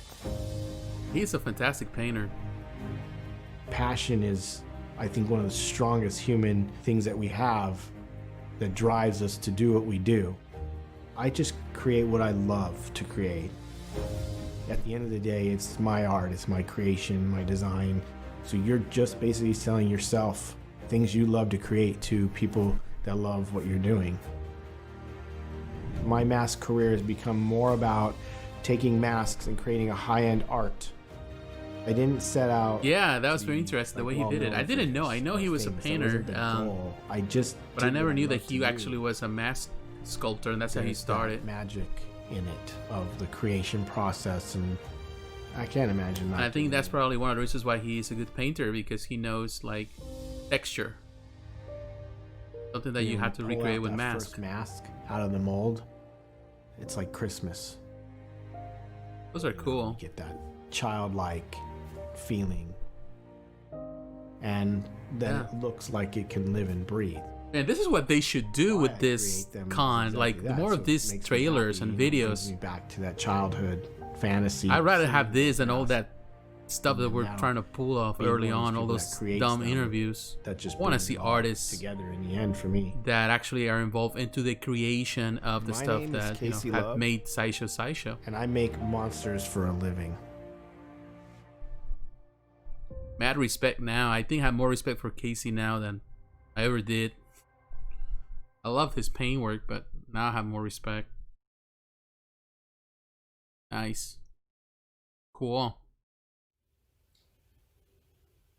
He's a fantastic painter. Passion is, I think, one of the strongest human things that we have that drives us to do what we do. I just create what I love to create. At the end of the day, it's my art, it's my creation, my design. So you're just basically selling yourself things you love to create to people that love what you're doing. My mask career has become more about taking masks and creating a high-end art. I didn't set out. Yeah, that was very interesting the way he did it. I didn't know. I know he was a painter, but I never knew that he actually was a mask sculptor, and that's how he started. Magic in it of the creation process, and I can't imagine that. And I think that's probably one of the reasons why he's a good painter, because he knows like texture, something that you have to recreate with mask. First mask out of the mold, it's like Christmas. Those are cool. You get that childlike feeling, and then it looks like it can live and breathe. And this is what they should do with this con. Like the more of these trailers and videos. Brings me back to that childhood fantasy. I'd rather have this than all that stuff that we're trying to pull off early on, all those dumb interviews. That just want to see artists together in the end for me that actually are involved into the creation of the stuff that, you know, have made Sideshow. And I make monsters for a living. Mad respect now. I think I have more respect for Casey now than I ever did. I love his paint work, but now I have more respect. Nice. Cool.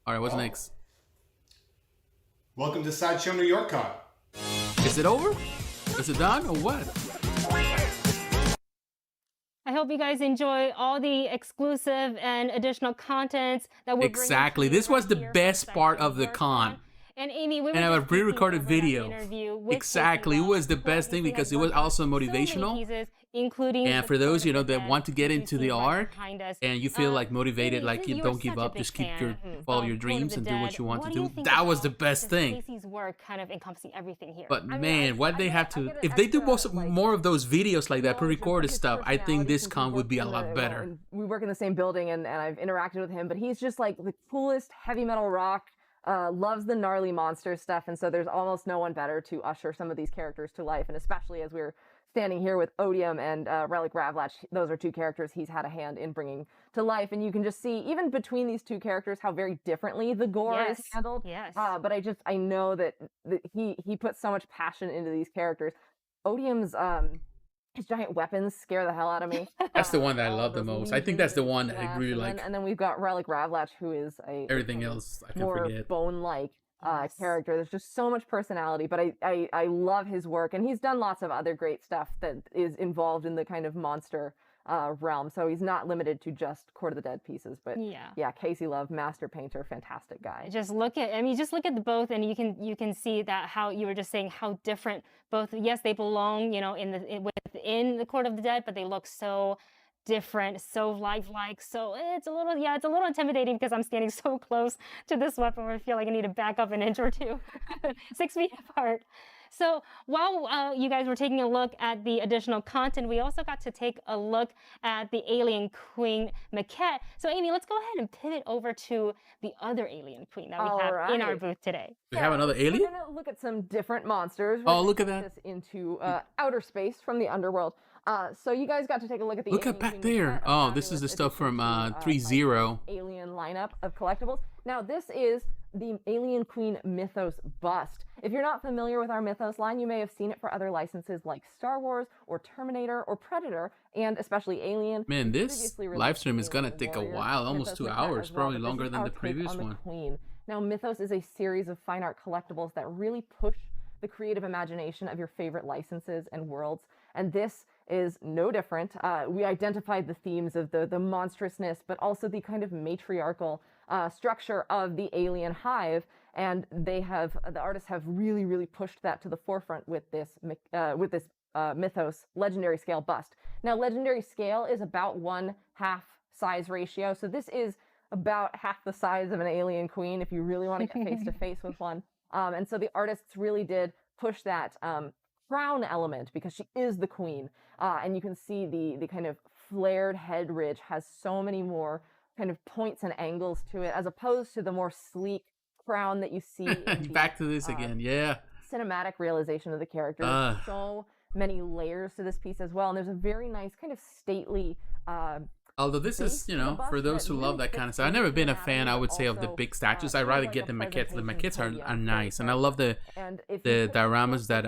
Alright, what's next? Welcome to Sideshow New York Con. Is it over? Is it done or what? I hope you guys enjoy all the exclusive and additional contents that we're exactly. This was the best part of the con. And Amy, we and I have a pre-recorded video. Exactly, it was the best thing because it was also motivational. Including and for those, you know, that want to get into the art and you feel like motivated, like you don't give up, just follow your dreams and do what you want to do. That was the best thing. Casey's work kind of encompassing everything here. But man, what they have to, if they do more of those videos like that, pre-recorded stuff, I think this con would be a lot better. We work in the same building and I've interacted with him, but he's just like the coolest heavy metal rock. Loves the gnarly monster stuff, and so there's almost no one better to usher some of these characters to life, and especially as we're standing here with Odium and Relic Ravlatch, those are two characters he's had a hand in bringing to life, and you can just see, even between these two characters, how very differently the gore is handled. Yes. But I know that he puts so much passion into these characters. Odium's his giant weapons scare the hell out of me. That's the one that I love the most. I think that's the one that I really like. And then we've got Relic Ravlatch, who is everything else I can more forget. Bone-like character. There's just so much personality, but I love his work, and he's done lots of other great stuff that is involved in the kind of monster realm. So he's not limited to just Court of the Dead pieces, but yeah, Casey Love, master painter, fantastic guy. Just look at the both, and you can see that how you were just saying how different both. Yes, they belong, you know, within the Court of the Dead, but they look so different, so lifelike. So it's a little intimidating because I'm standing so close to this weapon where I feel like I need to back up an inch or two, 6 feet apart. So while you guys were taking a look at the additional content, we also got to take a look at the Alien Queen maquette. So Amy, let's go ahead and pivot over to the other Alien Queen that we have in our booth today. We have another alien? We're gonna look at some different monsters. Oh, look at that. This into outer space from the underworld. So you guys got to take a look at the Look at back there. Oh, this is the stuff from 3-0. Alien lineup of collectibles. Now this is the Alien Queen Mythos bust. If you're not familiar with our Mythos line, you may have seen it for other licenses like Star Wars or Terminator or Predator, and especially Alien. Man, this live stream is gonna take a while, almost 2 hours, probably longer than the previous one. Queen. Now Mythos is a series of fine art collectibles that really push the creative imagination of your favorite licenses and worlds, and this is no different. We identified the themes of the monstrousness, but also the kind of matriarchal structure of the alien hive, and the artists have really pushed that to the forefront with this Mythos legendary scale bust. Now legendary scale is about 1/2 size ratio, so this is about half the size of an alien queen if you really want to get face to face with one. And so the artists really did push that crown element because she is the queen, and you can see the kind of flared head ridge has so many more kind of points and angles to it as opposed to the more sleek crown that you see in back to this again. Yeah, cinematic realization of the character. There's so many layers to this piece as well, and there's a very nice kind of stately although this is, you know, for those who love that kind of stuff. I've never been a fan, I would say, of the big statues. I'd rather get the maquettes. The maquettes are nice, and I love the dioramas that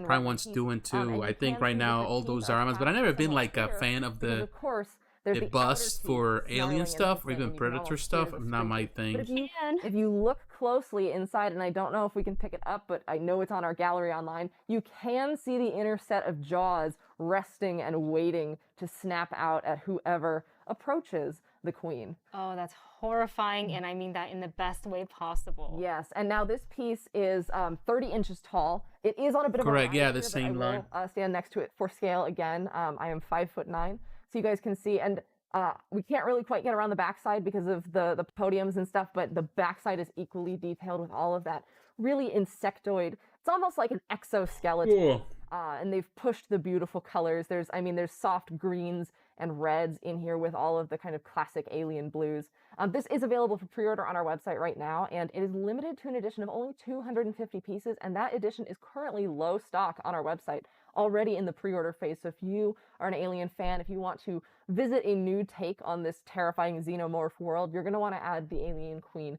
Prime One's doing too. I think right now all those dioramas, but I've never been like a fan of the bust for alien stuff or even Predator stuff. Not my thing. But if you look closely inside, and I don't know if we can pick it up, but I know it's on our gallery online, you can see the inner set of jaws resting and waiting to snap out at whoever approaches the queen. Oh, that's horrifying, and I mean that in the best way possible. Yes, and now this piece is 30 inches tall. It is on a bit of a line yeah, the here, same but I line. will stand next to it for scale again. I am 5'9", so you guys can see, and we can't really quite get around the backside because of the podiums and stuff, but the backside is equally detailed with all of that really insectoid. It's almost like an exoskeleton. Yeah. And they've pushed the beautiful colors. There's soft greens and reds in here with all of the kind of classic alien blues. This is available for pre-order on our website right now, and it is limited to an edition of only 250 pieces, and that edition is currently low stock on our website, already in the pre-order phase. So if you are an alien fan, if you want to visit a new take on this terrifying xenomorph world, you're going to want to add the Alien Queen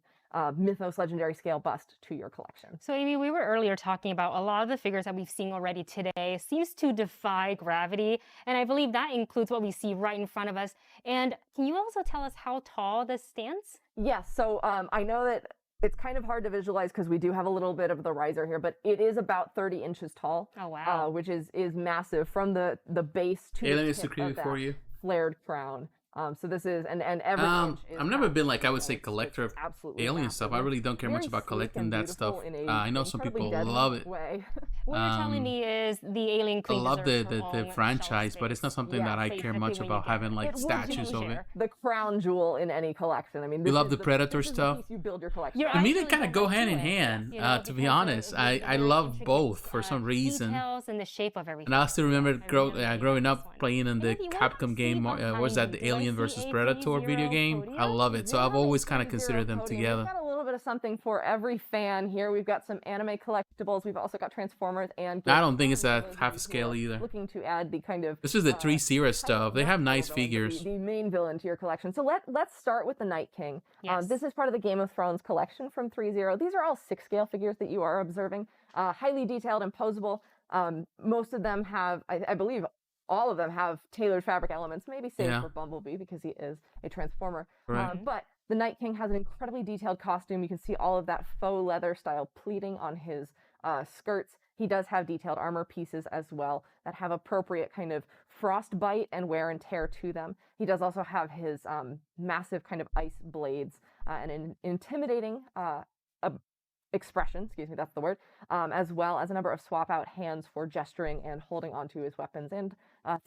Mythos legendary scale bust to your collection. So Amy, we were earlier talking about a lot of the figures that we've seen already today seems to defy gravity, and I believe that includes what we see right in front of us. And can you also tell us how tall this stands? Yes, so I know that it's kind of hard to visualize because we do have a little bit of the riser here, but it is about 30 inches tall. Oh wow! Which is massive from the base to the tip of that flared crown. So this is and every inch is I've never been like, I would say, collector of alien stuff. I really don't care much about collecting that stuff. I know some people love it. What you're telling me is the Alien Queen. I love the franchise, but it's not something that I care much about having like statues of it. The crown jewel in any collection. I mean, you love the Predator stuff. You build your collection. To me, they kind of go hand in hand. To be honest, I love both for some reason. Details and the shape of everything. And I still remember growing up playing in the Capcom game. Was that the Alien vs Predator video game? I love it. So I've always kind of considered them together. We've got a little bit of something for every fan here. We've got some anime collectibles. We've also got Transformers and. I don't think it's at half a scale either. Looking to add the kind of. This is the 3-0 stuff. They have nice figures. The main villain to your collection. So let's start with the Night King. Yes. This is part of the Game of Thrones collection from 3-0. These are all 6-scale figures that you are observing. Highly detailed and posable. Most of them have, I believe, all of them have tailored fabric elements, maybe save for Bumblebee because he is a Transformer. Right. But the Night King has an incredibly detailed costume. You can see all of that faux leather style pleating on his skirts. He does have detailed armor pieces as well that have appropriate kind of frostbite and wear and tear to them. He does also have his massive kind of ice blades and an intimidating expression, excuse me, that's the word, as well as a number of swap out hands for gesturing and holding onto his weapons and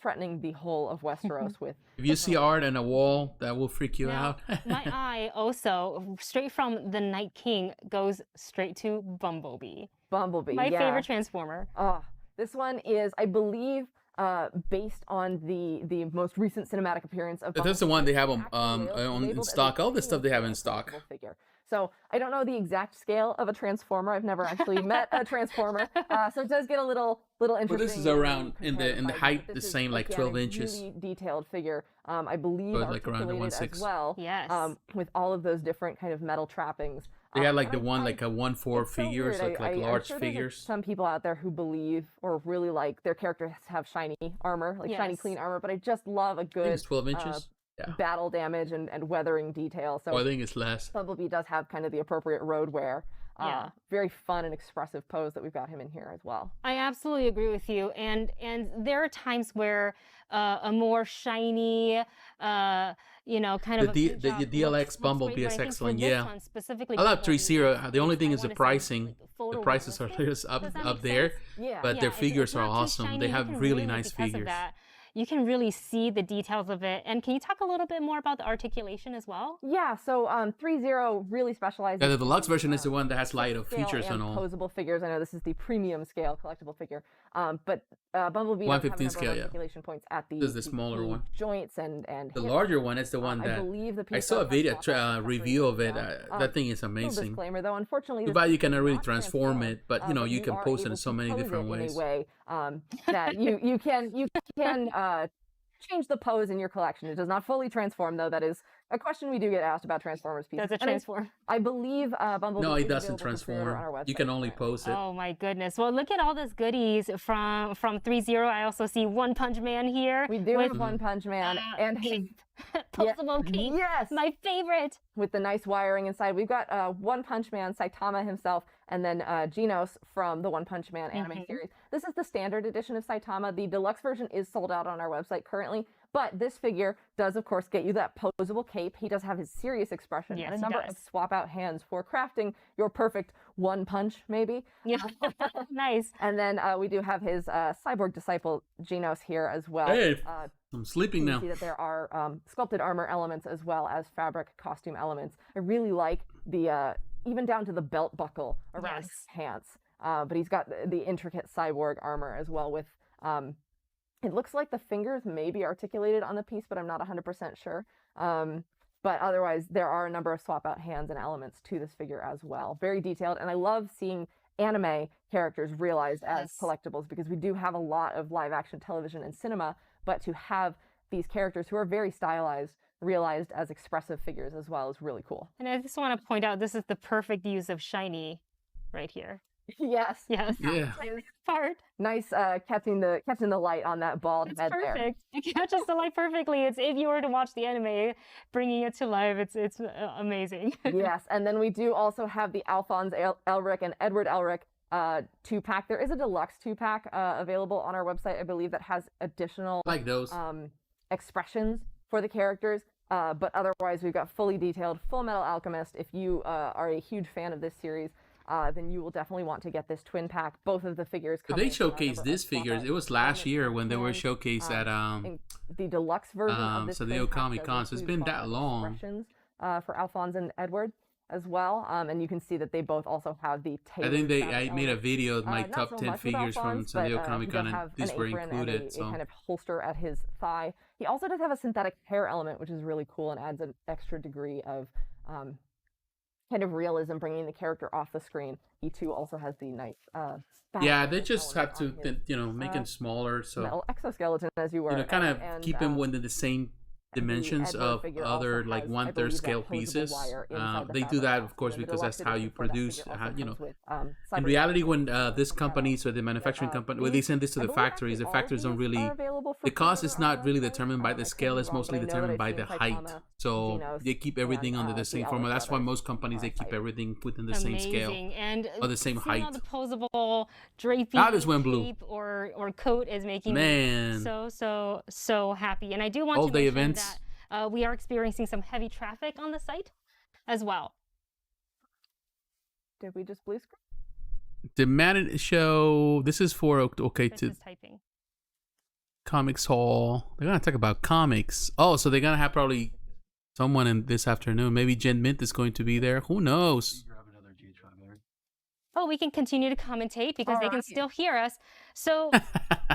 threatening the whole of Westeros with. If you see art on a wall, that will freak you out. My eye also, straight from the Night King, goes straight to Bumblebee. Bumblebee. My favorite Transformer. Oh, this one is, I believe, based on the most recent cinematic appearance of That's the one they have in stock. All the stuff they have in stock. Figure. So I don't know the exact scale of a Transformer. I've never actually met a Transformer, so it does get a little interesting. Well, this is around in the height the same, like 12 inches. Really detailed figure. I believe like around the 1.6 as well. Yes. With all of those different kind of metal trappings. They got like the one like a 1/4 figures, like large figures. Some people out there who believe or really like their characters have shiny armor, like shiny clean armor. But I just love a good. It's 12 inches. Battle damage and weathering detail. So I think it's less. Bumblebee does have kind of the appropriate road wear. Very fun and expressive pose that we've got him in here as well. I absolutely agree with you. And there are times where a more shiny, kind of the DLX Bumblebee is excellent. Yeah, I love 3.0. The only thing is the pricing. The prices are just up there, but their figures are awesome. They have really nice figures. You can really see the details of it. And can you talk a little bit more about the articulation as well? Yeah, so 3.0 really specializes. Yeah, the deluxe version is the one that has light of features and all. Posable figures. I know this is the premium scale collectible figure, but Bumblebee 1/15 scale, articulation points at the. This is the smaller one. Joints and the larger one is the one that I saw a video review of it. That thing is amazing. Disclaimer though, unfortunately, but you cannot really transform it. But you can pose it in so many different ways. In a way that you can change the pose in your collection. It does not fully transform, though. That is a question we do get asked about Transformers pieces. Does it transform? I believe Bumblebee. No, it doesn't transform. You can only pose it. Oh my goodness! Well, look at all those goodies from 3.0. I also see One Punch Man here. We do have One Punch Man and his posable cape. Yes, my favorite. With the nice wiring inside. We've got One Punch Man, Saitama himself, and then Genos from the One Punch Man anime series. This is the standard edition of Saitama. The deluxe version is sold out on our website currently, but this figure does, of course, get you that posable cape. He does have his serious expression and a number of swap out hands for crafting your perfect one punch, maybe. Yeah, nice. And then we do have his cyborg disciple Genos here as well. Hey, I'm sleeping now. You see that there are sculpted armor elements as well as fabric costume elements. I really like the even down to the belt buckle around his pants. But he's got the intricate cyborg armor as well with it looks like the fingers may be articulated on the piece, but I'm not 100% sure. But otherwise, there are a number of swap out hands and elements to this figure as well. Very detailed. And I love seeing anime characters realized as collectibles because we do have a lot of live action television and cinema, but to have these characters who are very stylized realized as expressive figures as well is really cool. And I just want to point out, this is the perfect use of shiny right here. Yes. Yes. Yeah. Part. Nice catching the light on that bald head perfect. there. It catches the light perfectly. It's if you were to watch the anime, bringing it to life, it's amazing. Yes, and then we do also have the Alphonse Elric and Edward Elric 2-pack. There is a deluxe 2-pack available on our website, I believe, that has additional like those expressions for the characters. But otherwise, we've got fully detailed Full Metal Alchemist. If you are a huge fan of this series, then you will definitely want to get this twin pack. Both of the figures. But they showcased these figures. It was last year when they were showcased at the deluxe version of this SIDESHOWNYCON. So it's been that long. For Alphonse and Edward as well, and you can see that they both also have the. I think I made a video of my top 10 figures from SIDESHOWNYCON, and these were included. A kind of holster at his thigh. He also does have a synthetic hair element, which is really cool and adds an extra degree of kind of realism, bringing the character off the screen. He too also has the nice. Yeah, they just have to, make him smaller, so metal exoskeleton, as you were, kind of keep him within the same dimensions of other like 1/3 scale pieces. They do that, of course, because that's how you produce. In reality, when this company, so the manufacturing company, when they send this to the factories don't really. The cost is not really determined by the scale; it's mostly determined by the height. So they keep everything under the same formula. That's why most companies they keep everything within the same scale and or the same height. The posable drapey cape or coat is making me so happy. And I do want to mention that we are experiencing some heavy traffic on the site as well. Did we just blue screen? The Managed Show. This is for to typing. Comics Hall. They're gonna talk about comics. Oh, so they're gonna have probably someone in this afternoon. Maybe Jen Mint is going to be there. Who knows? Oh, we can continue to commentate because they can still hear us. So,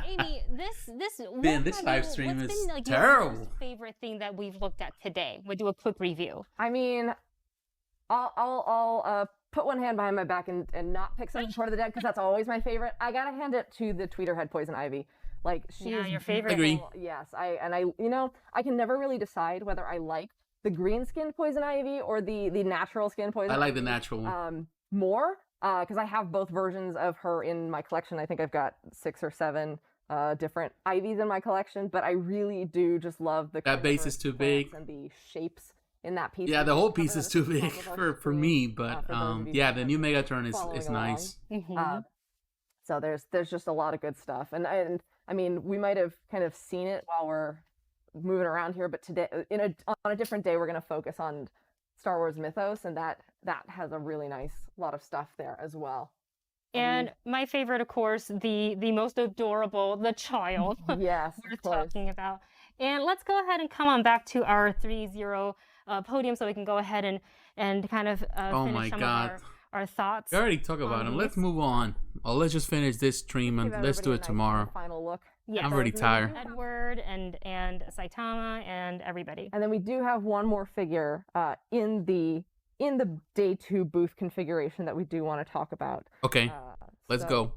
Amy, this Man, this live stream is been, like, terrible. Your favorite thing that we've looked at today? We'll do a quick review. I mean, I'll put one hand behind my back and not pick something Short of the Dead because that's always my favorite. I gotta hand it to the tweeterhead Poison Ivy. Like, she is your favorite. Agree. Yes, I can never really decide whether I like the green skinned Poison Ivy or the natural skin Poison Ivy. I like the natural one. More because I have both versions of her in my collection. I think I've got 6 or 7 different Ivies in my collection, but I really do just love the that base is too big and the shapes in that piece. Yeah, the whole piece is too big for me, but yeah, the new Megatron is nice. So there's just a lot of good stuff, and I mean, we might have kind of seen it while we're moving around here, but today on a different day we're going to focus on Star Wars Mythos, and that has a really nice lot of stuff there as well. And my favorite, of course, the most adorable, the child. Yes, we're talking about. And let's go ahead and come on back to our 3-0 podium so we can go ahead and kind of finish some of our thoughts. We already talked about them. Let's move on. Or let's just finish this stream and let's do it tomorrow. Final look. Yes. I'm already tired. Edward and Saitama and everybody. And then we do have one more figure in the day 2 booth configuration that we do want to talk about. Okay, let's go.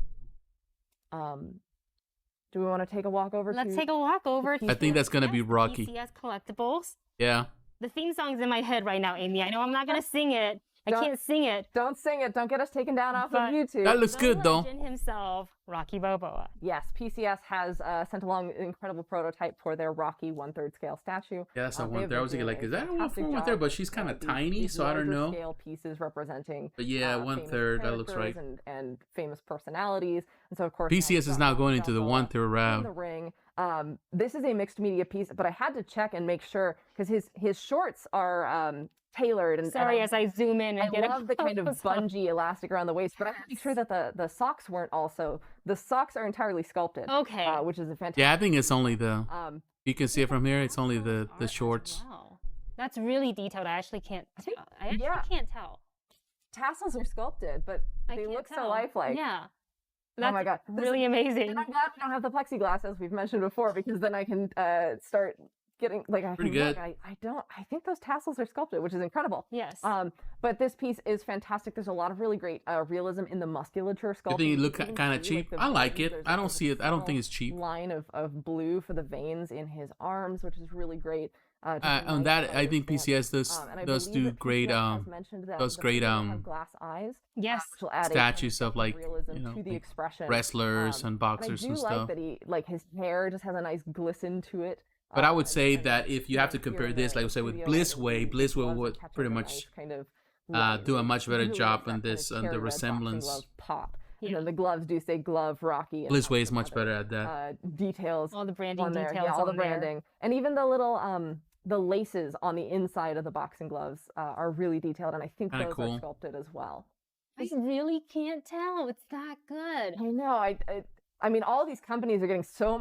Do we want to take a walk over? Let's take a walk over. I think that's gonna be Rocky. PCS Collectibles. Yeah. The theme song's in my head right now, Amy. I know I'm not gonna sing it. I can't sing it. Don't sing it. Don't get us taken down off of YouTube. That looks good, though. Legend himself, Rocky Balboa. Yes, PCS has sent along an incredible prototype for their Rocky 1/3 scale statue. Yeah, that's a 1/3. I was thinking, like, is that a 1/3? But she's kind of tiny, so I don't know. Scale pieces representing. But yeah, 1/3. That looks right. And famous personalities, and so of course PCS is now going into the 1/3 route. In the ring. This is a mixed media piece, but I had to check and make sure because his shorts are tailored. And sorry, as I zoom in and I love the kind of bungee elastic around the waist, but I had to make sure that the socks weren't also. The socks are entirely sculpted. Okay. Which is a fantastic. Yeah, I think it's only the. You can see it from here. It's only the shorts. Wow, that's really detailed. I actually can't. I actually can't tell. Tassels are sculpted, but they look so lifelike. Yeah. That's oh my god, really amazing. And I'm glad we don't have the plexiglass as we've mentioned before, because then I can start getting like I pretty can good. Look, I think those tassels are sculpted, which is incredible. Yes. But this piece is fantastic. There's a lot of really great realism in the musculature sculpting. You think it look kind of cheap? Like I like it. I don't see it. I don't think it's cheap. Line of blue for the veins in his arms, which is really great. On that, I think PCS does do great glass eyes. Yes, statues of like to the expression. Wrestlers and boxers and stuff. I do like that his hair just has a nice glisten to it. But I would say that if you have to compare this, like I say with Blissway would pretty much do a much better job on this on the resemblance. Pop. You know, the gloves do say glove Rocky. Blissway is much better at that. Details. All the branding details. Yeah, all the branding, and even the little the laces on the inside of the boxing gloves are really detailed, and I think those are sculpted as well. I really can't tell. It's that good. I know. I mean, all these companies are getting so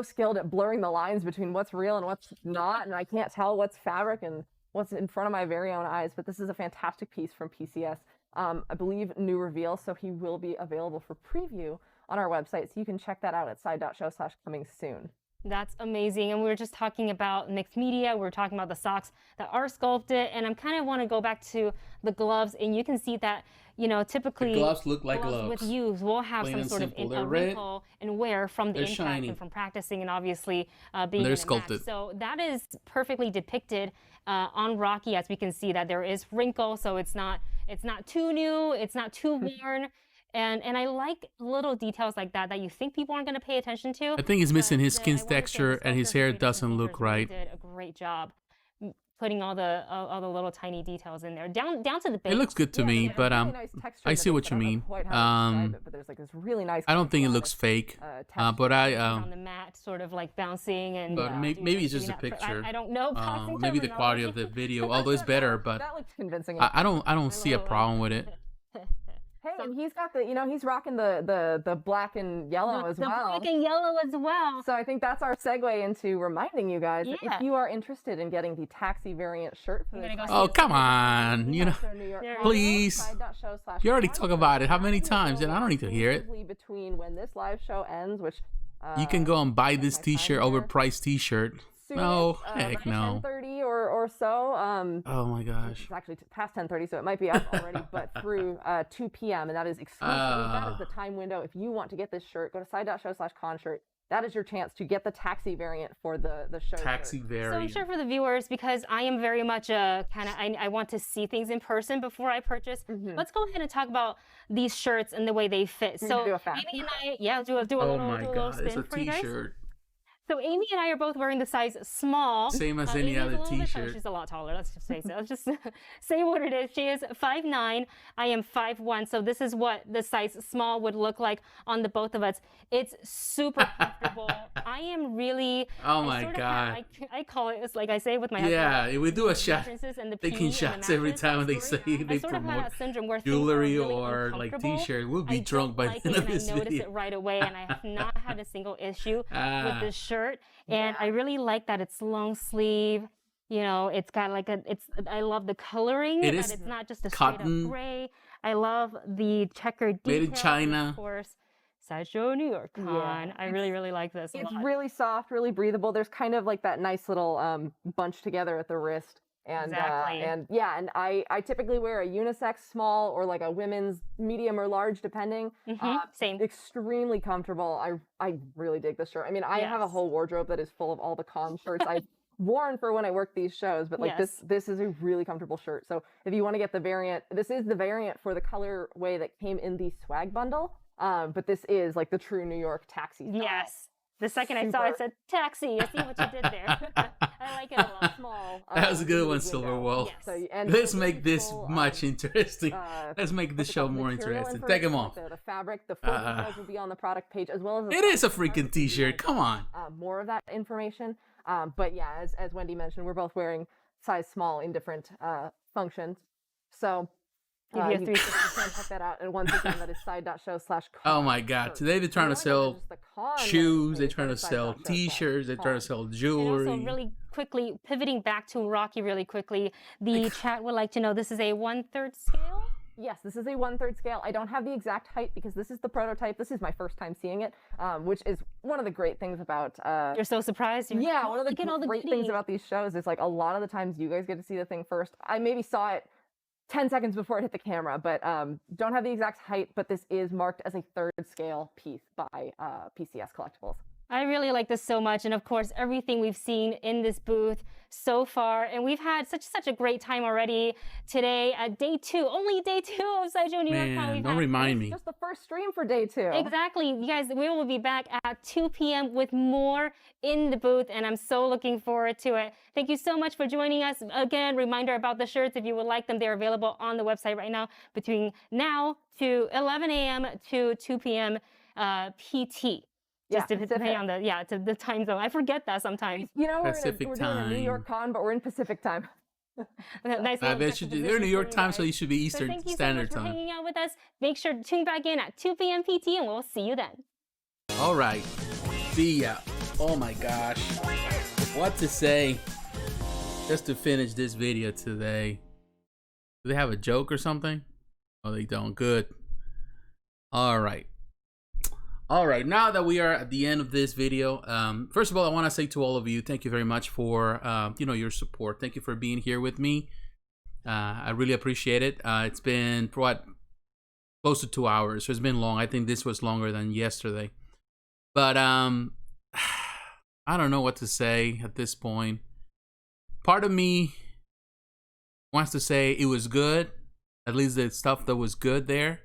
skilled at blurring the lines between what's real and what's not, and I can't tell what's fabric and what's in front of my very own eyes. But this is a fantastic piece from PCS. I believe new reveal, so he will be available for preview on our website, so you can check that out at SIDE.SHOW/coming soon. That's amazing. And we were just talking about mixed media. We were talking about the socks that are sculpted. And I kind of want to go back to the gloves. And you can see that, you know, typically the gloves look like gloves. With use, we'll have some sort of wrinkle and wear from the impact shiny. And from practicing and obviously being they're sculpted. So that is perfectly depicted on Rocky, as we can see that there is wrinkle. So it's not too new. It's not too worn. And I like little details like that you think people aren't going to pay attention to. I think he's missing his skin texture, and his hair doesn't look right. Did a great job putting all the little tiny details in there, down to the base. It looks good to me, but I see what you mean. But there's like this really nice. I don't think it looks fake, but on the mat, sort of like bouncing and. But maybe it's just a picture. I don't know. Maybe the quality of the video, although it's better, but that looks convincing. I don't see a problem with it. Hey, and he's got the, he's rocking the black and yellow as well. The black and yellow as well. So I think that's our segue into reminding you guys that if you are interested in getting the taxi variant shirt for the oh, come on, please. You already talked about it. How many times? And I don't need to hear it. Between when this live show ends, which you can go and buy this T-shirt, overpriced T-shirt. No, heck no. 10:30 or so. Oh my gosh. It's actually past 10:30, so it might be up already, but through 2 p.m. and that is exclusive. That is the time window. If you want to get this shirt, go to side.show/con shirt. That is your chance to get the taxi variant for the show. Taxi variant. So I'm sure for the viewers, because I am very much a kind of, I want to see things in person before I purchase. Let's go ahead and talk about these shirts and the way they fit. So Amy and I, do a little spin for you guys. T-shirt. So Amy and I are both wearing the size small. Same as any other T-shirt. She's a lot taller. Let's just say so. Let's just say what it is. She is 5'9". I am 5'1". So this is what the size small would look like on the both of us. It's super comfortable. I am really. Oh my god. I call it. It's like I say with my husband. Yeah, we do a shot. Taking shots every time they say they promote jewelry or like T-shirt. We'll be drunk by the end of this video. I notice it right away, and I have not had a single issue with this shirt. And I really like that it's long sleeve. It's got like I love the coloring. It is. It's not just a straight up gray. I love the checkered detail. Made in China. Of course, Sideshow New York Con. I really like this. It's really soft, really breathable. There's kind of like that nice little bunch together at the wrist. And I typically wear a unisex small or like a women's medium or large, depending. Same. Extremely comfortable. I really dig this shirt. I mean, I have a whole wardrobe that is full of all the con shirts I've worn for when I work these shows, but like this is a really comfortable shirt. So if you want to get the variant, this is the variant for the colorway that came in the swag bundle. But this is like the true New York taxi style. Yes. The second I saw it, I said, taxi. I see what you did there. I like it a lot. Small. That was a good one, Silverwolf. Yes. Let's make this much interesting. Let's make the show more interesting. Take them off. The fabric, the full details will be on the product page, as well as it is a freaking T-shirt. Come on. More of that information. But yeah, as Wendy mentioned, we're both wearing size small in different functions. So you can check that out. And once again, that is side.show/con. Oh my god. Today they're trying to sell shoes, they're trying to sell T-shirts, they're trying to sell jewelry. And also really quickly, pivoting back to Rocky really quickly, the chat would like to know, this is a 1/3 scale? Yes, this is a 1/3 scale. I don't have the exact height because this is the prototype. This is my first time seeing it, which is one of the great things about... You're so surprised. One of the great things about these shows is like a lot of the times you guys get to see the thing first. I maybe saw it 10 seconds before it hit the camera, but don't have the exact height, but this is marked as a 3rd scale piece by PCS Collectibles. I really like this so much, and of course everything we've seen in this booth so far, and we've had such a great time already today at day 2, only day 2 of Sideshow New York Con. Don't remind me. Just the first stream for day 2. Exactly, you guys. We will be back at 2 p.m. with more in the booth, and I'm so looking forward to it. Thank you so much for joining us. Again, reminder about the shirts. If you would like them, they're available on the website right now between now to 11 a.m. to 2 p.m. PT. Just depending on the time zone. I forget that sometimes. We're doing a New York Con, but we're in Pacific time. Nice. I bet they're New York time, so you should be Eastern Standard Time. Thank you so much for hanging out with us. Make sure to tune back in at 2 p.m. PT, and we'll see you then. All right. See ya. Oh my gosh. What to say? Just to finish this video today. Do they have a joke or something? Oh, they don't. Good. All right. All right, now that we are at the end of this video, first of all, I want to say to all of you, thank you very much for your support. Thank you for being here with me. I really appreciate it. It's been close to 2 hours, so it's been long. I think this was longer than yesterday, but I don't know what to say at this point. Part of me wants to say it was good, at least the stuff that was good there.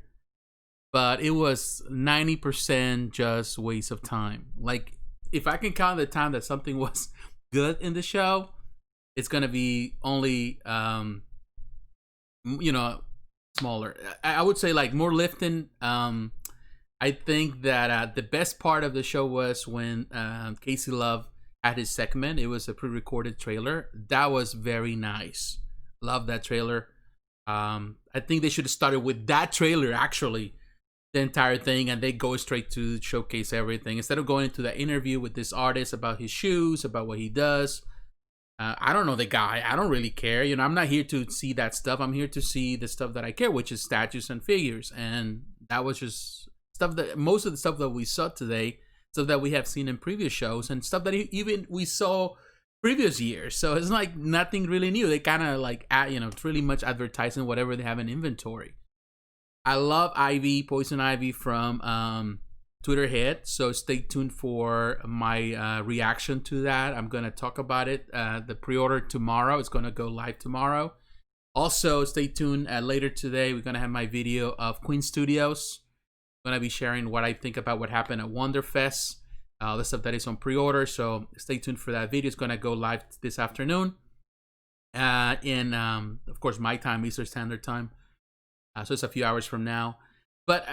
But it was 90% just waste of time. Like, if I can count the time that something was good in the show, it's gonna be only, smaller. I would say like more lifting. I think that the best part of the show was when Casey Love had his segment. It was a pre-recorded trailer. That was very nice. Love that trailer. I think they should have started with that trailer, actually, the entire thing, and they go straight to showcase everything instead of going into that interview with this artist about his shoes, about what he does. I don't know the guy. I don't really care. You know, I'm not here to see that stuff. I'm here to see the stuff that I care, which is statues and figures. And that was just stuff that most of the stuff that we saw today, stuff that we have seen in previous shows, and stuff that even we saw previous years. So it's like nothing really new. They kind of like, you know, it's really much advertising whatever they have in inventory. I love Ivy, Poison Ivy from Twitter Head. So stay tuned for my reaction to that. I'm going to talk about it. The pre-order tomorrow. It's going to go live tomorrow. Also, stay tuned later today. We're going to have my video of Queen Studios. I'm going to be sharing what I think about what happened at Wonderfest. The stuff that is on pre-order. So stay tuned for that video. It's going to go live this afternoon. In, of course, my time, Eastern Standard Time. So it's a few hours from now. But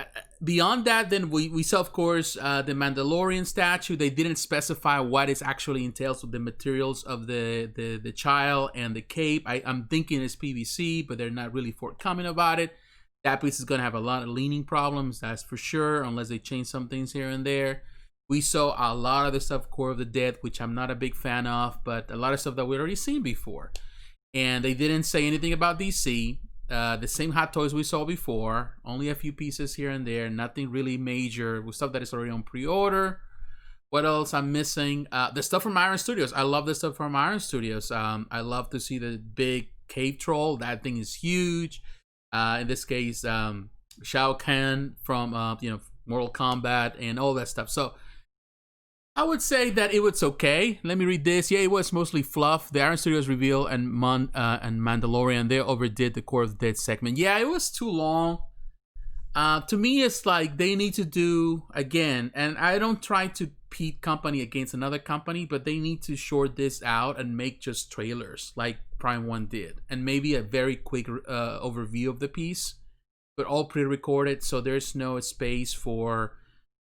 beyond that, then we saw, of course, the Mandalorian statue. They didn't specify what it actually entails with the materials of the child and the cape. I'm thinking it's PVC, but they're not really forthcoming about it. That piece is going to have a lot of leaning problems, that's for sure, unless they change some things here and there. We saw a lot of the stuff, Core of the Dead, which I'm not a big fan of, but a lot of stuff that we'd already seen before. And they didn't say anything about DC. The same Hot Toys we saw before, only a few pieces here and there, nothing really major with stuff that is already on pre-order. What else I'm missing? The stuff from Iron Studios. I love the stuff from Iron Studios. I love to see the big cave troll. That thing is huge. In this case, Shao Kahn from you know, Mortal Kombat and all that stuff. So I would say that it was okay. Let me read this. Yeah, it was mostly fluff. The Iron Studios reveal and Mandalorian, they overdid the Core of the Dead segment. Yeah, it was too long. To me, it's like they need to do, again, and I don't try to pit company against another company, but they need to short this out and make just trailers like Prime 1 did. And maybe a very quick overview of the piece, but all pre-recorded, so there's no space for,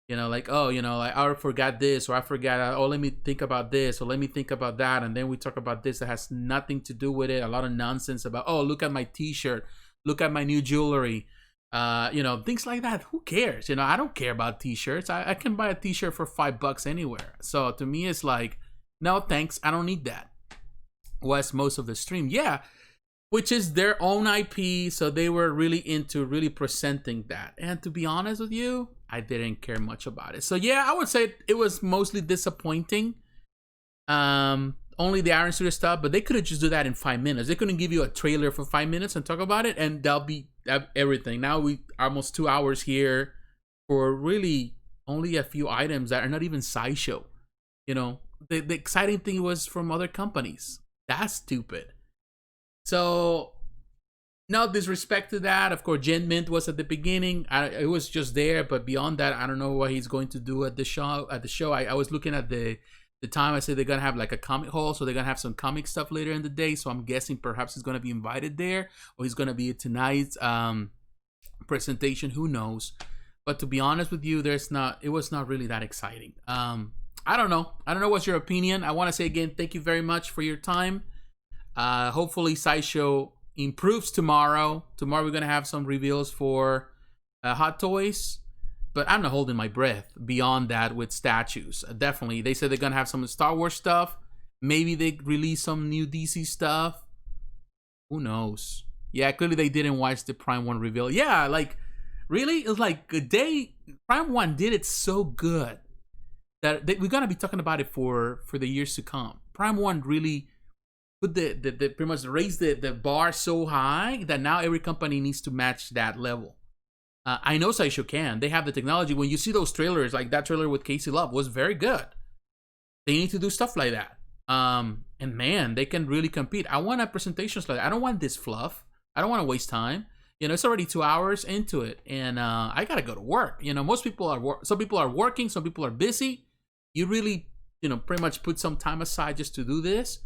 you know, like, oh, you know, like, I forgot this, or I forgot, oh, let me think about this, or let me think about that, and then we talk about this that has nothing to do with it. A lot of nonsense about, oh, look at my t-shirt, look at my new jewelry, you know, things like that. Who cares? You know, I don't care about t-shirts. I can buy a t-shirt for $5 anywhere. So to me, it's like, no, thanks, I don't need that. Was most of the stream. Yeah, which is their own IP, so they were really into really presenting that. And to be honest with you, I didn't care much about it. So yeah, I would say it was mostly disappointing. Only the Iron Studio stuff, but they could have just do that in 5 minutes. They couldn't give you a trailer for 5 minutes and talk about it, and that'll be everything. Now we almost 2 hours here for really only a few items that are not even Sideshow. You know, the exciting thing was from other companies. That's stupid. So, no disrespect to that. Of course, Gen Mint was at the beginning. It was just there, but beyond that, I don't know what he's going to do at the show. I was looking at the time. I said they're gonna have like a comic hall, so they're gonna have some comic stuff later in the day. So I'm guessing perhaps he's gonna be invited there, or he's gonna be at tonight's presentation. Who knows? But to be honest with you, it was not really that exciting. I don't know. What's your opinion? I want to say again, thank you very much for your time. Hopefully Sideshow improves tomorrow. Tomorrow we're going to have some reveals for Hot Toys. But I'm not holding my breath beyond that with statues. Definitely. They said they're going to have some Star Wars stuff. Maybe they release some new DC stuff. Who knows? Yeah, clearly they didn't watch the Prime 1 reveal. Yeah, like, really? It was like Prime 1 did it so good that we're going to be talking about it for the years to come. Prime 1 really put the pretty much raised the bar so high that now every company needs to match that level. I know Sideshow can. They have the technology. When you see those trailers, like that trailer with Casey Love was very good. They need to do stuff like that. And man, they can really compete. I want presentations like that. I don't want this fluff. I don't want to waste time. You know, it's already 2 hours into it, and I gotta go to work. You know, most people are some people are working, some people are busy. You really, you know, pretty much put some time aside just to do this,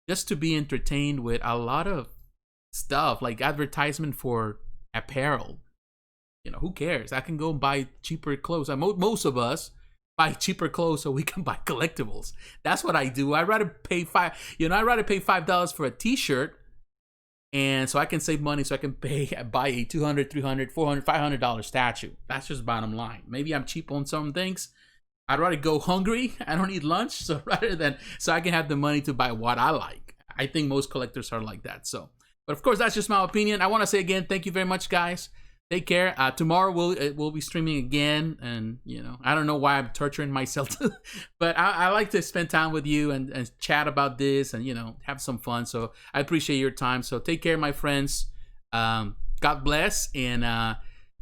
just to be entertained with a lot of stuff like advertisement for apparel. You know, who cares? I can go and buy cheaper clothes. Most of us buy cheaper clothes so we can buy collectibles. That's what I do. I'd rather pay $5 for a t-shirt And so I can save money so I can buy a $200, $300, $400, $500 statue. That's just bottom line. Maybe I'm cheap on some things. I'd rather go hungry. I don't eat lunch. So I can have the money to buy what I like. I think most collectors are like that. So, but of course, that's just my opinion. I want to say again, thank you very much, guys. Take care. Tomorrow we'll be streaming again, and I don't know why I'm torturing myself, but I like to spend time with you and chat about this and have some fun. So I appreciate your time. So take care, my friends. God bless, and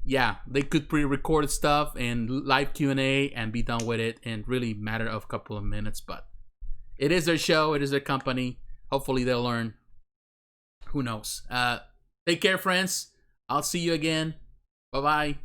yeah, they could pre-recorded stuff and live Q&A and be done with it in really matter of a couple of minutes. But it is their show. It is their company. Hopefully they'll learn. Who knows? Take care, friends. I'll see you again. Bye-bye.